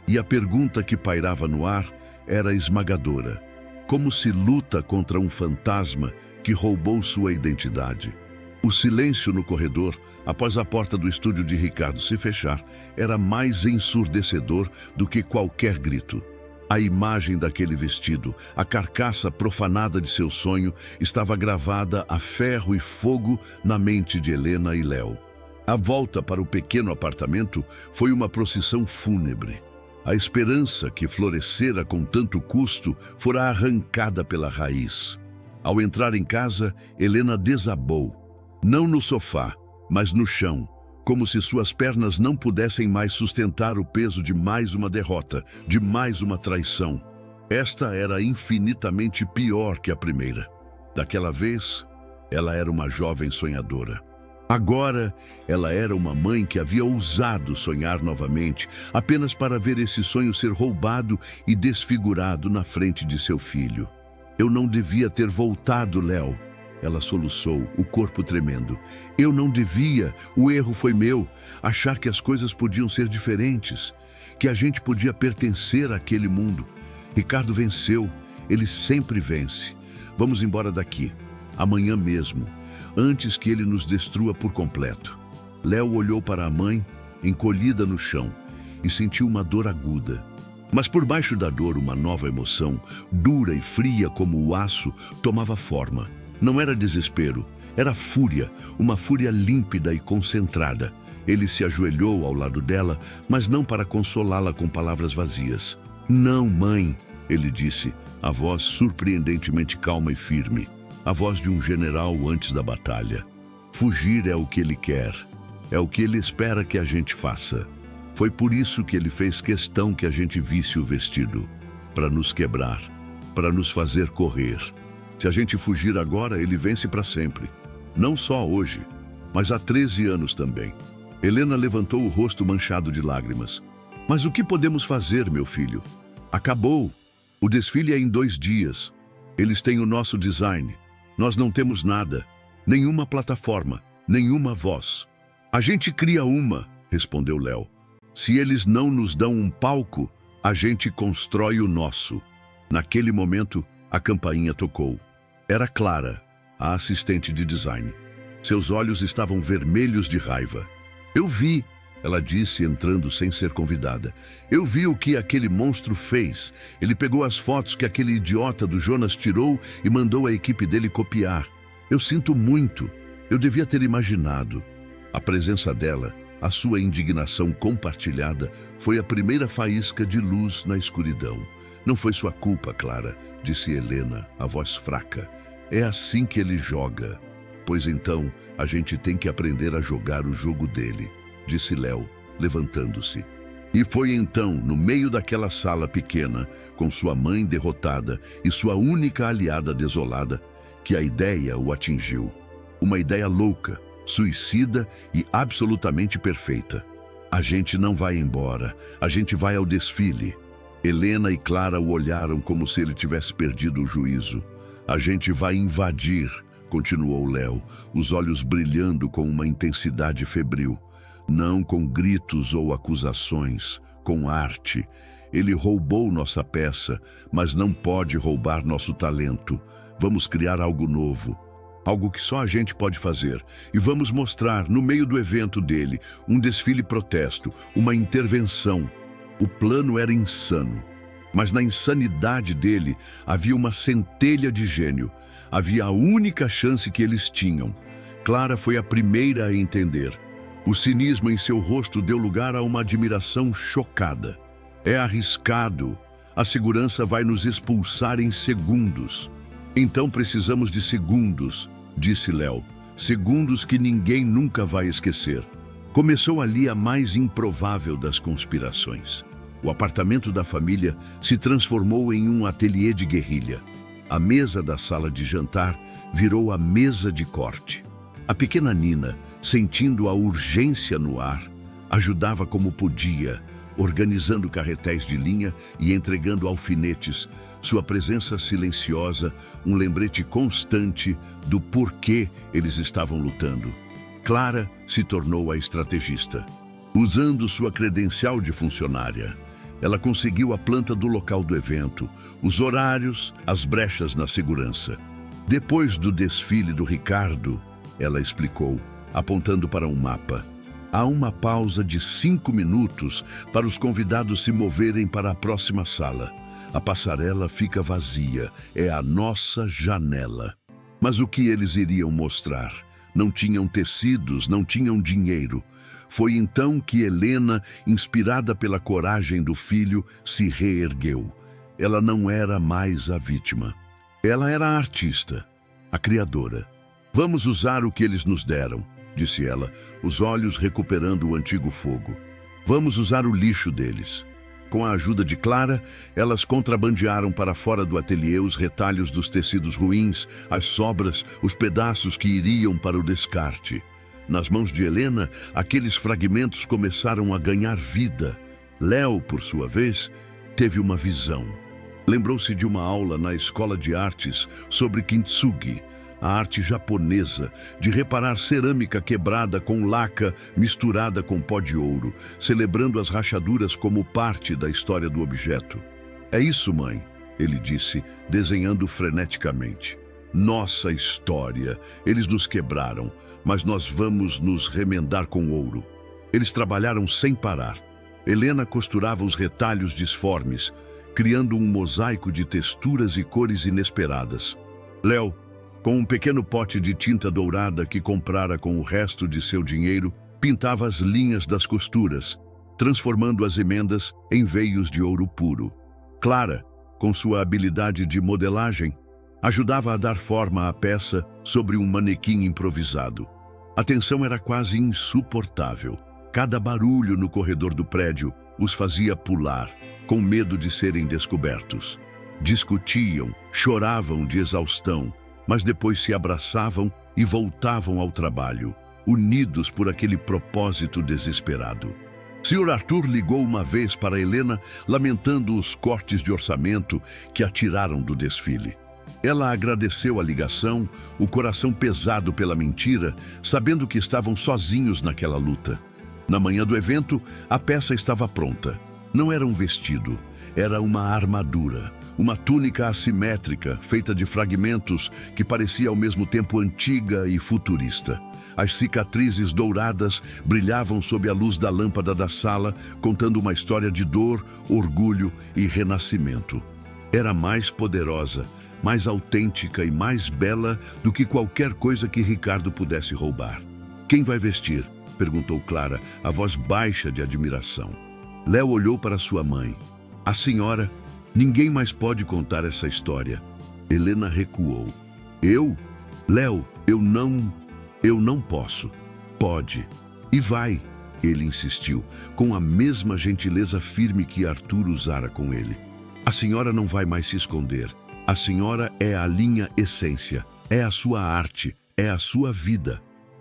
E a pergunta que pairava no ar era esmagadora. Como se luta contra um fantasma que roubou sua identidade? O silêncio no corredor, após a porta do estúdio de Ricardo se fechar, era mais ensurdecedor do que qualquer grito. A imagem daquele vestido, a carcaça profanada de seu sonho, estava gravada a ferro e fogo na mente de Helena e Léo. A volta para o pequeno apartamento foi uma procissão fúnebre. A esperança que florescera com tanto custo fora arrancada pela raiz. Ao entrar em casa, Helena desabou. Não no sofá, mas no chão, como se suas pernas não pudessem mais sustentar o peso de mais uma derrota, de mais uma traição. Esta era infinitamente pior que a primeira. Daquela vez, ela era uma jovem sonhadora. Agora, ela era uma mãe que havia ousado sonhar novamente, apenas para ver esse sonho ser roubado e desfigurado na frente de seu filho. Eu não devia ter voltado, Léo. Ela soluçou, o corpo tremendo. Eu não devia, o erro foi meu, achar que as coisas podiam ser diferentes, que a gente podia pertencer àquele mundo. Ricardo venceu, ele sempre vence. Vamos embora daqui, amanhã mesmo, antes que ele nos destrua por completo. Léo olhou para a mãe, encolhida no chão, e sentiu uma dor aguda. Mas por baixo da dor, uma nova emoção, dura e fria como o aço, tomava forma. Não era desespero, era fúria, uma fúria límpida e concentrada. Ele se ajoelhou ao lado dela, mas não para consolá-la com palavras vazias. Não, mãe, ele disse, a voz surpreendentemente calma e firme, a voz de um general antes da batalha. Fugir é o que ele quer, é o que ele espera que a gente faça. Foi por isso que ele fez questão que a gente visse o vestido, para nos quebrar, para nos fazer correr. Se a gente fugir agora, ele vence para sempre. Não só hoje, mas há 13 anos também. Helena levantou o rosto manchado de lágrimas. Mas o que podemos fazer, meu filho? Acabou. O desfile é em 2 dias. Eles têm o nosso design. Nós não temos nada. Nenhuma plataforma, nenhuma voz. A gente cria uma, respondeu Léo. Se eles não nos dão um palco, a gente constrói o nosso. Naquele momento, a campainha tocou. Era Clara, a assistente de design. Seus olhos estavam vermelhos de raiva. Eu vi, ela disse, entrando sem ser convidada. Eu vi o que aquele monstro fez. Ele pegou as fotos que aquele idiota do Jonas tirou e mandou a equipe dele copiar. Eu sinto muito. Eu devia ter imaginado. A presença dela, a sua indignação compartilhada, foi a primeira faísca de luz na escuridão. Não foi sua culpa, Clara, disse Helena, a voz fraca. É assim que ele joga. Pois então, a gente tem que aprender a jogar o jogo dele, disse Léo, levantando-se. E foi então, no meio daquela sala pequena, com sua mãe derrotada e sua única aliada desolada, que a ideia o atingiu. Uma ideia louca, suicida e absolutamente perfeita. A gente não vai embora, a gente vai ao desfile. Helena e Clara o olharam como se ele tivesse perdido o juízo. A gente vai invadir, continuou Léo, os olhos brilhando com uma intensidade febril. Não com gritos ou acusações, com arte. Ele roubou nossa peça, mas não pode roubar nosso talento. Vamos criar algo novo, algo que só a gente pode fazer. E vamos mostrar, no meio do evento dele, um desfile protesto, uma intervenção. O plano era insano, mas na insanidade dele havia uma centelha de gênio. Havia a única chance que eles tinham. Clara foi a primeira a entender. O cinismo em seu rosto deu lugar a uma admiração chocada. É arriscado. A segurança vai nos expulsar em segundos. Então precisamos de segundos, disse Léo. Segundos que ninguém nunca vai esquecer. Começou ali a mais improvável das conspirações. O apartamento da família se transformou em um ateliê de guerrilha. A mesa da sala de jantar virou a mesa de corte. A pequena Nina, sentindo a urgência no ar, ajudava como podia, organizando carretéis de linha e entregando alfinetes, sua presença silenciosa, um lembrete constante do porquê eles estavam lutando. Clara se tornou a estrategista. Usando sua credencial de funcionária, ela conseguiu a planta do local do evento, os horários, as brechas na segurança. Depois do desfile do Ricardo, ela explicou, apontando para um mapa. Há uma pausa de 5 minutos para os convidados se moverem para a próxima sala. A passarela fica vazia, é a nossa janela. Mas o que eles iriam mostrar? Não tinham tecidos, não tinham dinheiro. Foi então que Helena, inspirada pela coragem do filho, se reergueu. Ela não era mais a vítima. Ela era a artista, a criadora. Vamos usar o que eles nos deram, disse ela, os olhos recuperando o antigo fogo. Vamos usar o lixo deles. Com a ajuda de Clara, elas contrabandearam para fora do ateliê os retalhos dos tecidos ruins, as sobras, os pedaços que iriam para o descarte. Nas mãos de Helena, aqueles fragmentos começaram a ganhar vida. Léo, por sua vez, teve uma visão. Lembrou-se de uma aula na escola de artes sobre kintsugi, a arte japonesa, de reparar cerâmica quebrada com laca misturada com pó de ouro, celebrando as rachaduras como parte da história do objeto. É isso, mãe, ele disse, desenhando freneticamente. Nossa história, eles nos quebraram, mas nós vamos nos remendar com ouro. Eles trabalharam sem parar. Helena costurava os retalhos disformes, criando um mosaico de texturas e cores inesperadas. Léo, com um pequeno pote de tinta dourada que comprara com o resto de seu dinheiro, pintava as linhas das costuras, transformando as emendas em veios de ouro puro. Clara, com sua habilidade de modelagem, ajudava a dar forma à peça sobre um manequim improvisado. A tensão era quase insuportável. Cada barulho no corredor do prédio os fazia pular, com medo de serem descobertos. Discutiam, choravam de exaustão, mas depois se abraçavam e voltavam ao trabalho, unidos por aquele propósito desesperado. Sr. Arthur ligou uma vez para Helena, lamentando os cortes de orçamento que a tiraram do desfile. Ela agradeceu a ligação, o coração pesado pela mentira, sabendo que estavam sozinhos naquela luta. Na manhã do evento, a peça estava pronta. Não era um vestido, era uma armadura, uma túnica assimétrica, feita de fragmentos que parecia ao mesmo tempo antiga e futurista. As cicatrizes douradas brilhavam sob a luz da lâmpada da sala, contando uma história de dor, orgulho e renascimento. Era mais poderosa, mais autêntica e mais bela do que qualquer coisa que Ricardo pudesse roubar. Quem vai vestir? Perguntou Clara, a voz baixa de admiração. Léo olhou para sua mãe. A senhora, ninguém mais pode contar essa história. Helena recuou. Eu? Léo, eu não posso. Pode. E vai, ele insistiu, com a mesma gentileza firme que Arthur usara com ele. A senhora não vai mais se esconder. A senhora é a linha essência, é a sua arte, é a sua vida.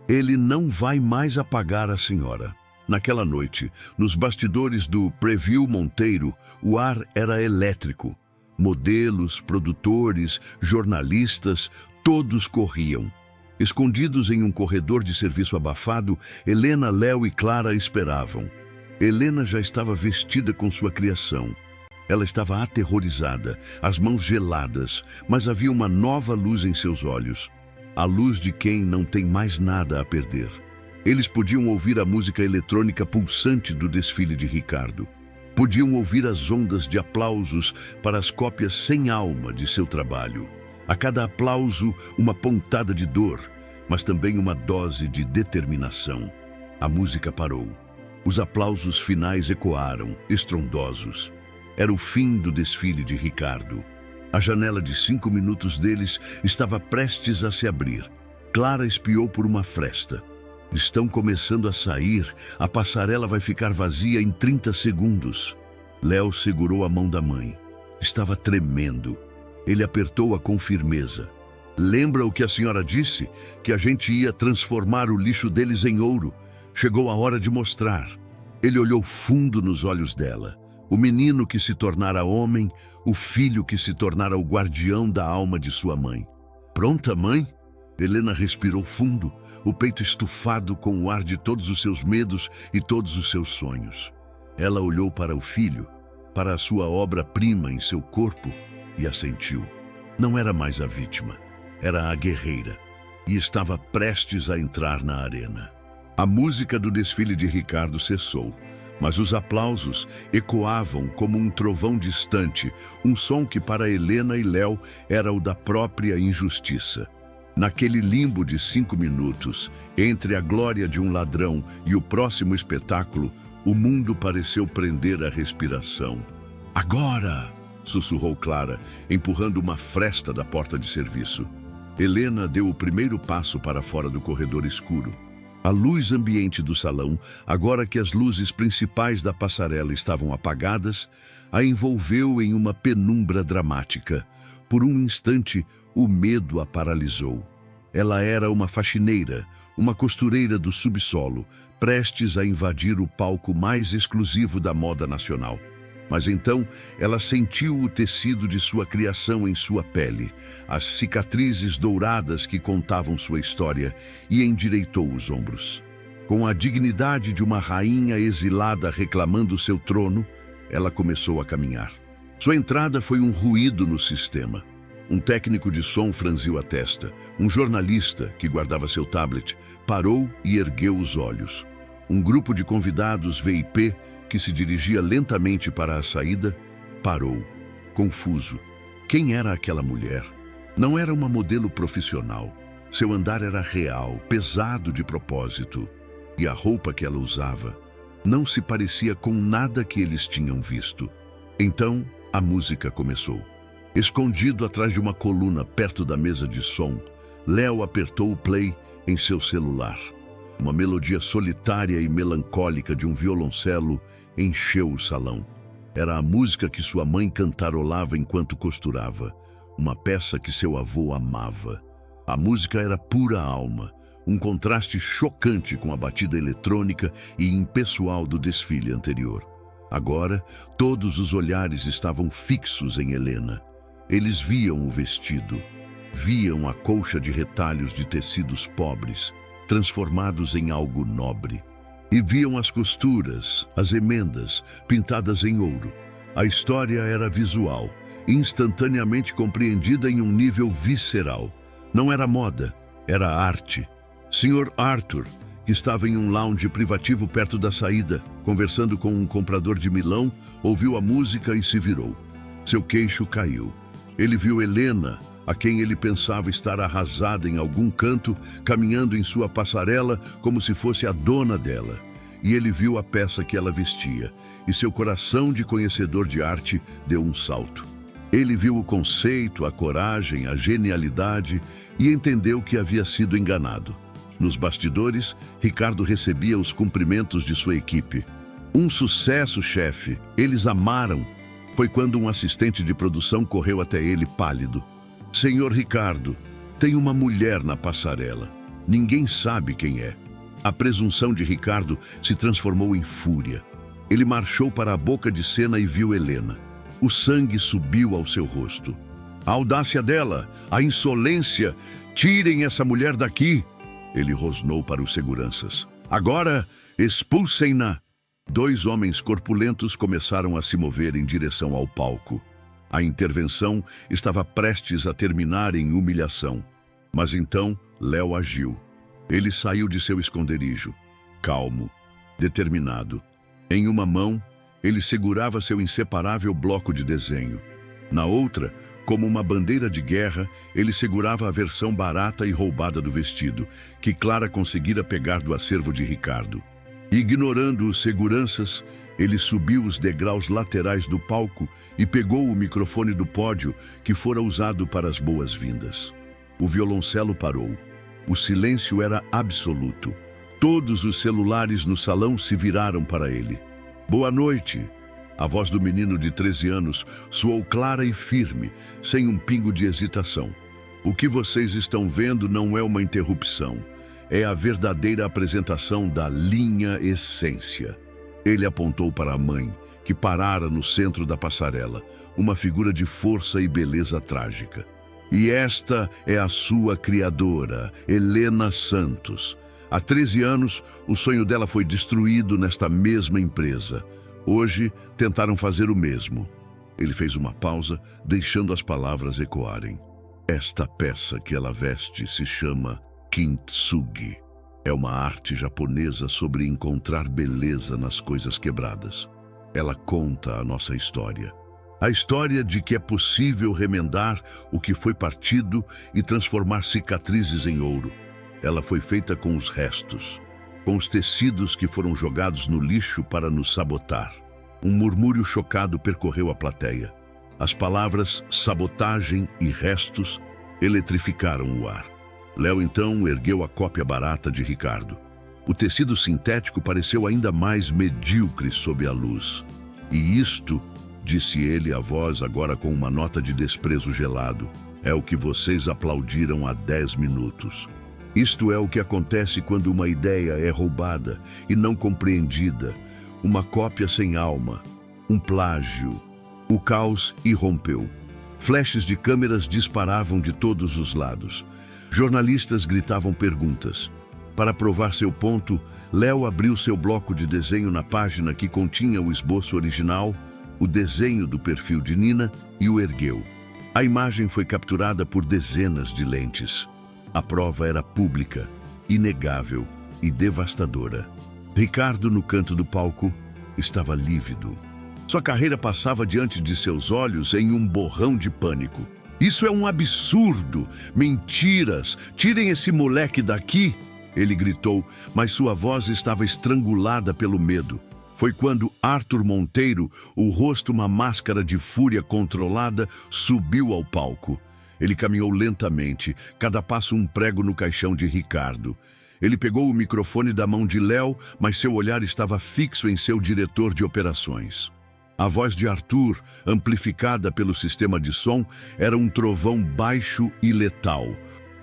Ele não vai mais apagar a senhora. Naquela noite, nos bastidores do Preview Monteiro, o ar era elétrico. Modelos, produtores, jornalistas, todos corriam. Escondidos em um corredor de serviço abafado, Helena, Léo e Clara esperavam. Helena já estava vestida com sua criação. Ela estava aterrorizada, as mãos geladas, mas havia uma nova luz em seus olhos. A luz de quem não tem mais nada a perder. Eles podiam ouvir a música eletrônica pulsante do desfile de Ricardo. Podiam ouvir as ondas de aplausos para as cópias sem alma de seu trabalho. A cada aplauso, uma pontada de dor, mas também uma dose de determinação. A música parou. Os aplausos finais ecoaram, estrondosos. Era o fim do desfile de Ricardo. A janela de 5 minutos deles estava prestes a se abrir. Clara espiou por uma fresta. Estão começando a sair, a passarela vai ficar vazia em 30 segundos. Léo segurou a mão da mãe. Estava tremendo. Ele apertou-a com firmeza. Lembra o que a senhora disse? Que a gente ia transformar o lixo deles em ouro. Chegou a hora de mostrar. Ele olhou fundo nos olhos dela. O menino que se tornara homem, o filho que se tornara o guardião da alma de sua mãe. Pronta, mãe? Helena respirou fundo, o peito estufado com o ar de todos os seus medos e todos os seus sonhos. Ela olhou para o filho, para a sua obra-prima em seu corpo e assentiu. Não era mais a vítima, era a guerreira, e estava prestes a entrar na arena. A música do desfile de Ricardo cessou, mas os aplausos ecoavam como um trovão distante, um som que para Helena e Léo era o da própria injustiça. Naquele limbo de 5 minutos, entre a glória de um ladrão e o próximo espetáculo, o mundo pareceu prender a respiração. Agora! Sussurrou Clara, empurrando uma fresta da porta de serviço. Helena deu o primeiro passo para fora do corredor escuro. A luz ambiente do salão, agora que as luzes principais da passarela estavam apagadas, a envolveu em uma penumbra dramática. Por um instante, o medo a paralisou. Ela era uma faxineira, uma costureira do subsolo, prestes a invadir o palco mais exclusivo da moda nacional. Mas então ela sentiu o tecido de sua criação em sua pele, as cicatrizes douradas que contavam sua história, e endireitou os ombros. Com a dignidade de uma rainha exilada reclamando seu trono, ela começou a caminhar. Sua entrada foi um ruído no sistema. Um técnico de som franziu a testa. Um jornalista, que guardava seu tablet, parou e ergueu os olhos. Um grupo de convidados VIP, que se dirigia lentamente para a saída, parou, confuso. Quem era aquela mulher? Não era uma modelo profissional. Seu andar era real, pesado de propósito. E a roupa que ela usava não se parecia com nada que eles tinham visto. Então, a música começou. Escondido atrás de uma coluna perto da mesa de som, Léo apertou o play em seu celular. Uma melodia solitária e melancólica de um violoncelo encheu o salão. Era a música que sua mãe cantarolava enquanto costurava, uma peça que seu avô amava. A música era pura alma, um contraste chocante com a batida eletrônica e impessoal do desfile anterior. Agora, todos os olhares estavam fixos em Helena. Eles viam o vestido, viam a colcha de retalhos de tecidos pobres, transformados em algo nobre. E viam as costuras, as emendas, pintadas em ouro. A história era visual, instantaneamente compreendida em um nível visceral. Não era moda, era arte. Sr. Arthur, que estava em um lounge privativo perto da saída, conversando com um comprador de Milão, ouviu a música e se virou. Seu queixo caiu. Ele viu Helena, a quem ele pensava estar arrasada em algum canto, caminhando em sua passarela como se fosse a dona dela. E ele viu a peça que ela vestia, e seu coração de conhecedor de arte deu um salto. Ele viu o conceito, a coragem, a genialidade e entendeu que havia sido enganado. Nos bastidores, Ricardo recebia os cumprimentos de sua equipe. Um sucesso, chefe. Eles amaram. Foi quando um assistente de produção correu até ele pálido. Senhor Ricardo, tem uma mulher na passarela. Ninguém sabe quem é. A presunção de Ricardo se transformou em fúria. Ele marchou para a boca de cena e viu Helena. O sangue subiu ao seu rosto. A audácia dela, a insolência. Tirem essa mulher daqui! Ele rosnou para os seguranças. Agora, expulsem-na! 2 homens corpulentos começaram a se mover em direção ao palco. A intervenção estava prestes a terminar em humilhação. Mas então, Léo agiu. Ele saiu de seu esconderijo, calmo, determinado. Em uma mão, ele segurava seu inseparável bloco de desenho. Na outra, como uma bandeira de guerra, ele segurava a versão barata e roubada do vestido, que Clara conseguira pegar do acervo de Ricardo. Ignorando os seguranças, ele subiu os degraus laterais do palco e pegou o microfone do pódio que fora usado para as boas-vindas. O violoncelo parou. O silêncio era absoluto. Todos os celulares no salão se viraram para ele. Boa noite. A voz do menino de 13 anos soou clara e firme, sem um pingo de hesitação. O que vocês estão vendo não é uma interrupção. É a verdadeira apresentação da linha essência. Ele apontou para a mãe, que parara no centro da passarela, uma figura de força e beleza trágica. E esta é a sua criadora, Helena Santos. Há 13 anos, o sonho dela foi destruído nesta mesma empresa. Hoje, tentaram fazer o mesmo. Ele fez uma pausa, deixando as palavras ecoarem. Esta peça que ela veste se chama Kintsugi. É uma arte japonesa sobre encontrar beleza nas coisas quebradas. Ela conta a nossa história. A história de que é possível remendar o que foi partido e transformar cicatrizes em ouro. Ela foi feita com os restos, com os tecidos que foram jogados no lixo para nos sabotar. Um murmúrio chocado percorreu a plateia. As palavras sabotagem e restos eletrificaram o ar. Léo então ergueu a cópia barata de Ricardo. O tecido sintético pareceu ainda mais medíocre sob a luz. E isto, disse ele, a voz agora com uma nota de desprezo gelado, é o que vocês aplaudiram há 10 minutos. Isto é o que acontece quando uma ideia é roubada e não compreendida, uma cópia sem alma, um plágio. O caos irrompeu. Flashes de câmeras disparavam de todos os lados. Jornalistas gritavam perguntas. Para provar seu ponto, Léo abriu seu bloco de desenho na página que continha o esboço original, o desenho do perfil de Nina e o ergueu. A imagem foi capturada por dezenas de lentes. A prova era pública, inegável e devastadora. Ricardo, no canto do palco, estava lívido. Sua carreira passava diante de seus olhos em um borrão de pânico. Isso é um absurdo! Mentiras! Tirem esse moleque daqui! Ele gritou, mas sua voz estava estrangulada pelo medo. Foi quando Arthur Monteiro, o rosto uma máscara de fúria controlada, subiu ao palco. Ele caminhou lentamente, cada passo um prego no caixão de Ricardo. Ele pegou o microfone da mão de Léo, mas seu olhar estava fixo em seu diretor de operações. A voz de Arthur, amplificada pelo sistema de som, era um trovão baixo e letal.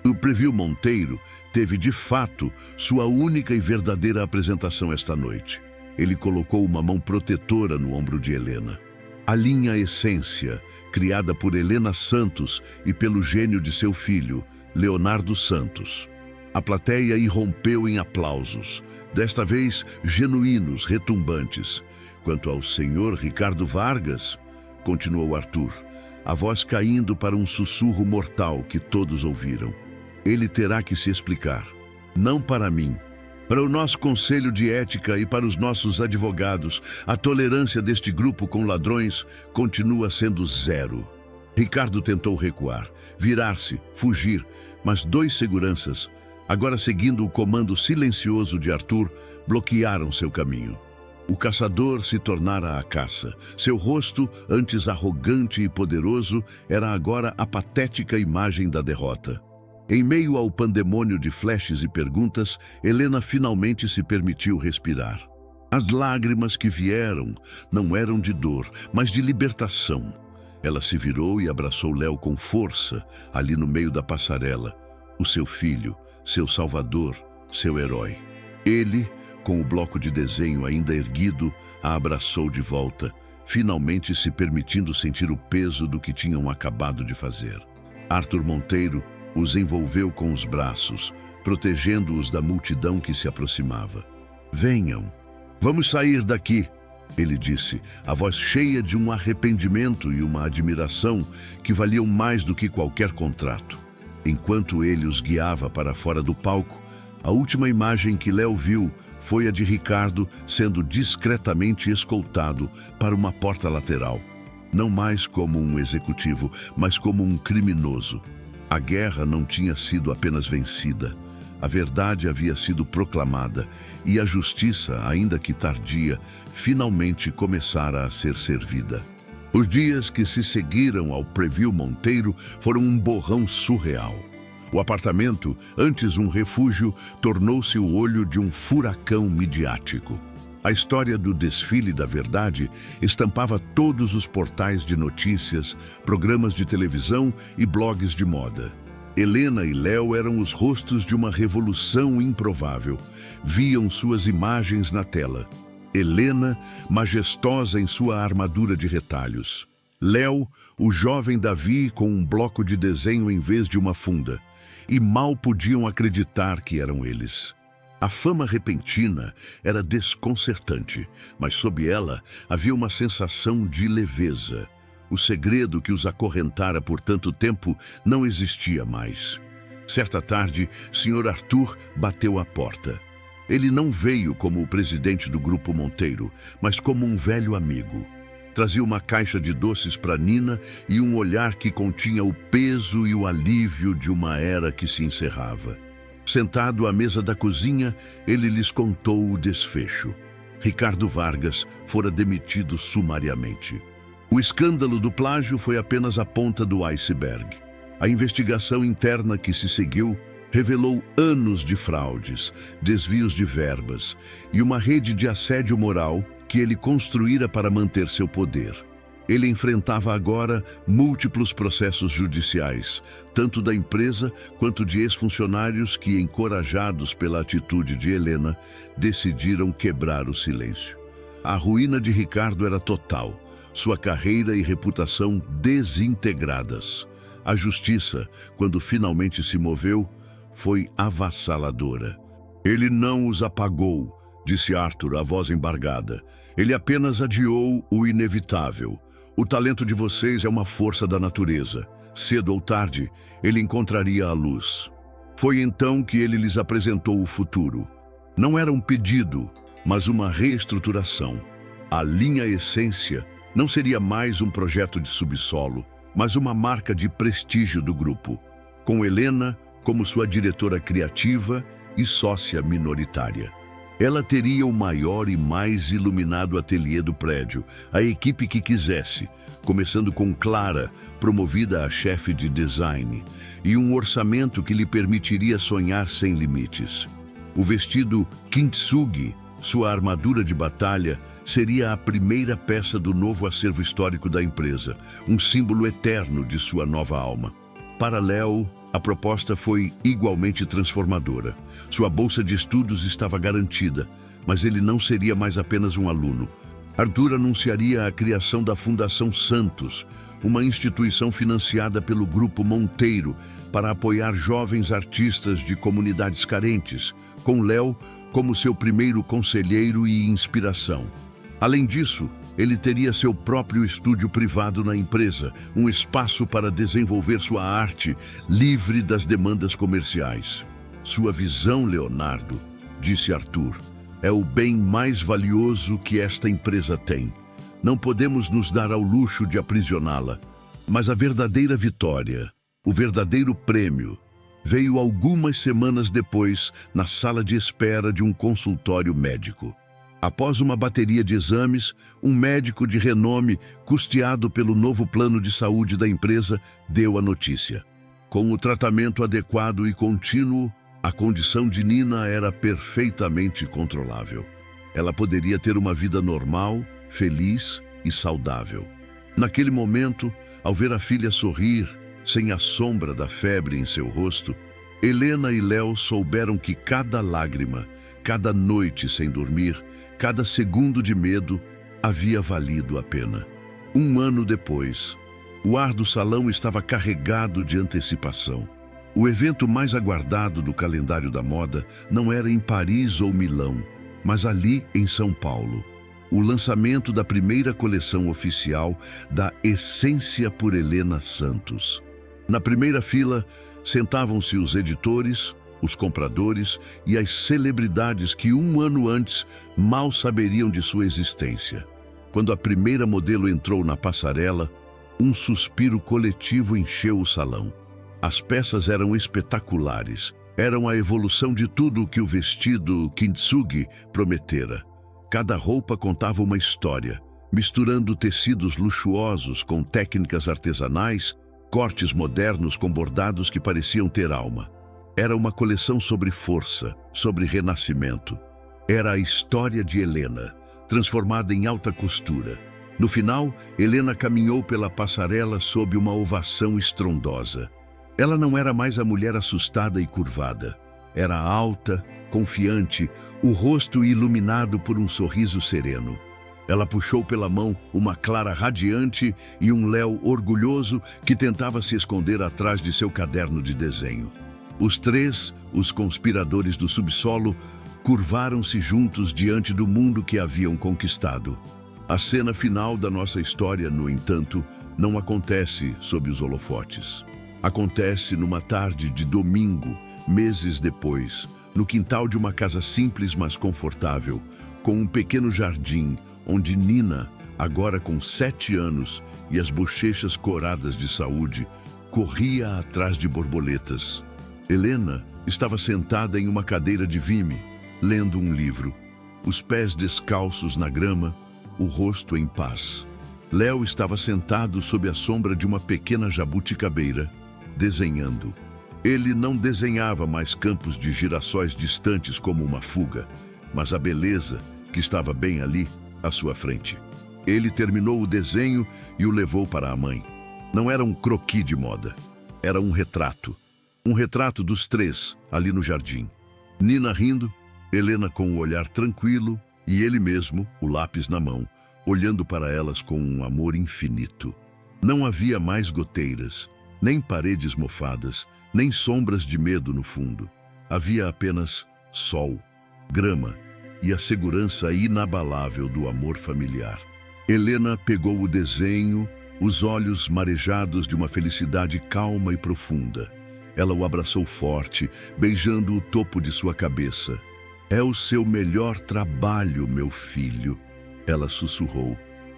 O Preview Monteiro teve, de fato, sua única e verdadeira apresentação esta noite. Ele colocou uma mão protetora no ombro de Helena. A linha Essência, criada por Helena Santos e pelo gênio de seu filho, Leonardo Santos. A plateia irrompeu em aplausos, desta vez genuínos, retumbantes. Quanto ao senhor Ricardo Vargas, continuou Arthur, a voz caindo para um sussurro mortal que todos ouviram. Ele terá que se explicar. Não para mim. Para o nosso conselho de ética e para os nossos advogados, a tolerância deste grupo com ladrões continua sendo zero. Ricardo tentou recuar, virar-se, fugir, mas 2 seguranças, agora seguindo o comando silencioso de Arthur, bloquearam seu caminho. O caçador se tornara a caça. Seu rosto, antes arrogante e poderoso, era agora a patética imagem da derrota. Em meio ao pandemônio de flashes e perguntas, Helena finalmente se permitiu respirar. As lágrimas que vieram não eram de dor, mas de libertação. Ela se virou e abraçou Léo com força, ali no meio da passarela. O seu filho, seu salvador, seu herói. Ele, com o bloco de desenho ainda erguido, a abraçou de volta, finalmente se permitindo sentir o peso do que tinham acabado de fazer. Arthur Monteiro os envolveu com os braços, protegendo-os da multidão que se aproximava. Venham, vamos sair daqui, ele disse, a voz cheia de um arrependimento e uma admiração que valiam mais do que qualquer contrato. Enquanto ele os guiava para fora do palco, a última imagem que Léo viu foi a de Ricardo sendo discretamente escoltado para uma porta lateral. Não mais como um executivo, mas como um criminoso. A guerra não tinha sido apenas vencida. A verdade havia sido proclamada e a justiça, ainda que tardia, finalmente começara a ser servida. Os dias que se seguiram ao Preview Monteiro foram um borrão surreal. O apartamento, antes um refúgio, tornou-se o olho de um furacão midiático. A história do desfile da verdade estampava todos os portais de notícias, programas de televisão e blogs de moda. Helena e Léo eram os rostos de uma revolução improvável. Viam suas imagens na tela. Helena, majestosa em sua armadura de retalhos. Léo, o jovem Davi com um bloco de desenho em vez de uma funda. E mal podiam acreditar que eram eles. A fama repentina era desconcertante, mas sob ela havia uma sensação de leveza. O segredo que os acorrentara por tanto tempo não existia mais. Certa tarde, Sr. Arthur bateu à porta. Ele não veio como o presidente do Grupo Monteiro, mas como um velho amigo. Trazia uma caixa de doces para Nina e um olhar que continha o peso e o alívio de uma era que se encerrava. Sentado à mesa da cozinha, ele lhes contou o desfecho. Ricardo Vargas fora demitido sumariamente. O escândalo do plágio foi apenas a ponta do iceberg. A investigação interna que se seguiu revelou anos de fraudes, desvios de verbas e uma rede de assédio moral que ele construíra para manter seu poder. Ele enfrentava agora múltiplos processos judiciais, tanto da empresa quanto de ex-funcionários que, encorajados pela atitude de Helena, decidiram quebrar o silêncio. A ruína de Ricardo era total, sua carreira e reputação desintegradas. A justiça, quando finalmente se moveu, foi avassaladora. Ele não os apagou, disse Arthur, a voz embargada. Ele apenas adiou o inevitável. O talento de vocês é uma força da natureza. Cedo ou tarde, ele encontraria a luz. Foi então que ele lhes apresentou o futuro. Não era um pedido, mas uma reestruturação. A linha Essência não seria mais um projeto de subsolo, mas uma marca de prestígio do grupo, com Helena como sua diretora criativa e sócia minoritária. Ela teria o maior e mais iluminado ateliê do prédio, a equipe que quisesse, começando com Clara, promovida a chefe de design, e um orçamento que lhe permitiria sonhar sem limites. O vestido Kintsugi, sua armadura de batalha, seria a primeira peça do novo acervo histórico da empresa, um símbolo eterno de sua nova alma. Para Léo, a proposta foi igualmente transformadora. Sua bolsa de estudos estava garantida, mas ele não seria mais apenas um aluno. Arthur anunciaria a criação da Fundação Santos, uma instituição financiada pelo Grupo Monteiro para apoiar jovens artistas de comunidades carentes, com Léo como seu primeiro conselheiro e inspiração. Além disso, ele teria seu próprio estúdio privado na empresa, um espaço para desenvolver sua arte, livre das demandas comerciais. Sua visão, Leonardo, disse Arthur, é o bem mais valioso que esta empresa tem. Não podemos nos dar ao luxo de aprisioná-la. Mas a verdadeira vitória, o verdadeiro prêmio, veio algumas semanas depois na sala de espera de um consultório médico. Após uma bateria de exames, um médico de renome, custeado pelo novo plano de saúde da empresa, deu a notícia. Com o tratamento adequado e contínuo, a condição de Nina era perfeitamente controlável. Ela poderia ter uma vida normal, feliz e saudável. Naquele momento, ao ver a filha sorrir, sem a sombra da febre em seu rosto, Helena e Léo souberam que cada lágrima, cada noite sem dormir, cada segundo de medo havia valido a pena. Um ano depois, o ar do salão estava carregado de antecipação. O evento mais aguardado do calendário da moda não era em Paris ou Milão, mas ali em São Paulo. O lançamento da primeira coleção oficial da Essência por Helena Santos. Na primeira fila, sentavam-se os editores, os compradores e as celebridades que um ano antes mal saberiam de sua existência. Quando a primeira modelo entrou na passarela, um suspiro coletivo encheu o salão. As peças eram espetaculares. Eram a evolução de tudo o que o vestido Kintsugi prometera. Cada roupa contava uma história, misturando tecidos luxuosos com técnicas artesanais, cortes modernos com bordados que pareciam ter alma. Era uma coleção sobre força, sobre renascimento. Era a história de Helena, transformada em alta costura. No final, Helena caminhou pela passarela sob uma ovação estrondosa. Ela não era mais a mulher assustada e curvada. Era alta, confiante, o rosto iluminado por um sorriso sereno. Ela puxou pela mão uma Clara radiante e um Léo orgulhoso que tentava se esconder atrás de seu caderno de desenho. Os três, os conspiradores do subsolo, curvaram-se juntos diante do mundo que haviam conquistado. A cena final da nossa história, no entanto, não acontece sob os holofotes. Acontece numa tarde de domingo, meses depois, no quintal de uma casa simples mas confortável, com um pequeno jardim, onde Nina, agora com 7 anos e as bochechas coradas de saúde, corria atrás de borboletas. Helena estava sentada em uma cadeira de vime, lendo um livro, os pés descalços na grama, o rosto em paz. Léo estava sentado sob a sombra de uma pequena jabuticabeira, desenhando. Ele não desenhava mais campos de girassóis distantes como uma fuga, mas a beleza que estava bem ali, à sua frente. Ele terminou o desenho e o levou para a mãe. Não era um croquis de moda, era um retrato. Um retrato dos três, ali no jardim. Nina rindo, Helena com o olhar tranquilo e ele mesmo, o lápis na mão, olhando para elas com um amor infinito. Não havia mais goteiras, nem paredes mofadas, nem sombras de medo no fundo. Havia apenas sol, grama e a segurança inabalável do amor familiar. Helena pegou o desenho, os olhos marejados de uma felicidade calma e profunda. Ela o abraçou forte, beijando o topo de sua cabeça. "É o seu melhor trabalho, meu filho", ela sussurrou.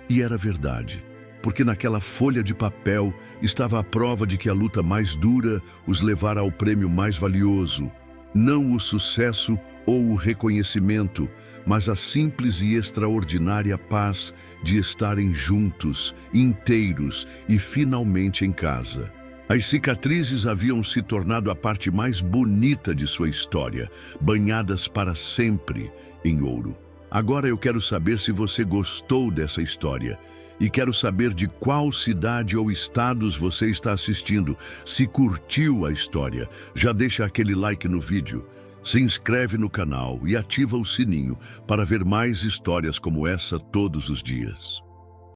E era verdade, porque naquela folha de papel estava a prova de que a luta mais dura os levara ao prêmio mais valioso. Não o sucesso ou o reconhecimento, mas a simples e extraordinária paz de estarem juntos, inteiros e finalmente em casa. As cicatrizes haviam se tornado a parte mais bonita de sua história, banhadas para sempre em ouro. Agora eu quero saber se você gostou dessa história. E quero saber de qual cidade ou estados você está assistindo. Se curtiu a história, já deixa aquele like no vídeo, se inscreve no canal e ativa o sininho para ver mais histórias como essa todos os dias.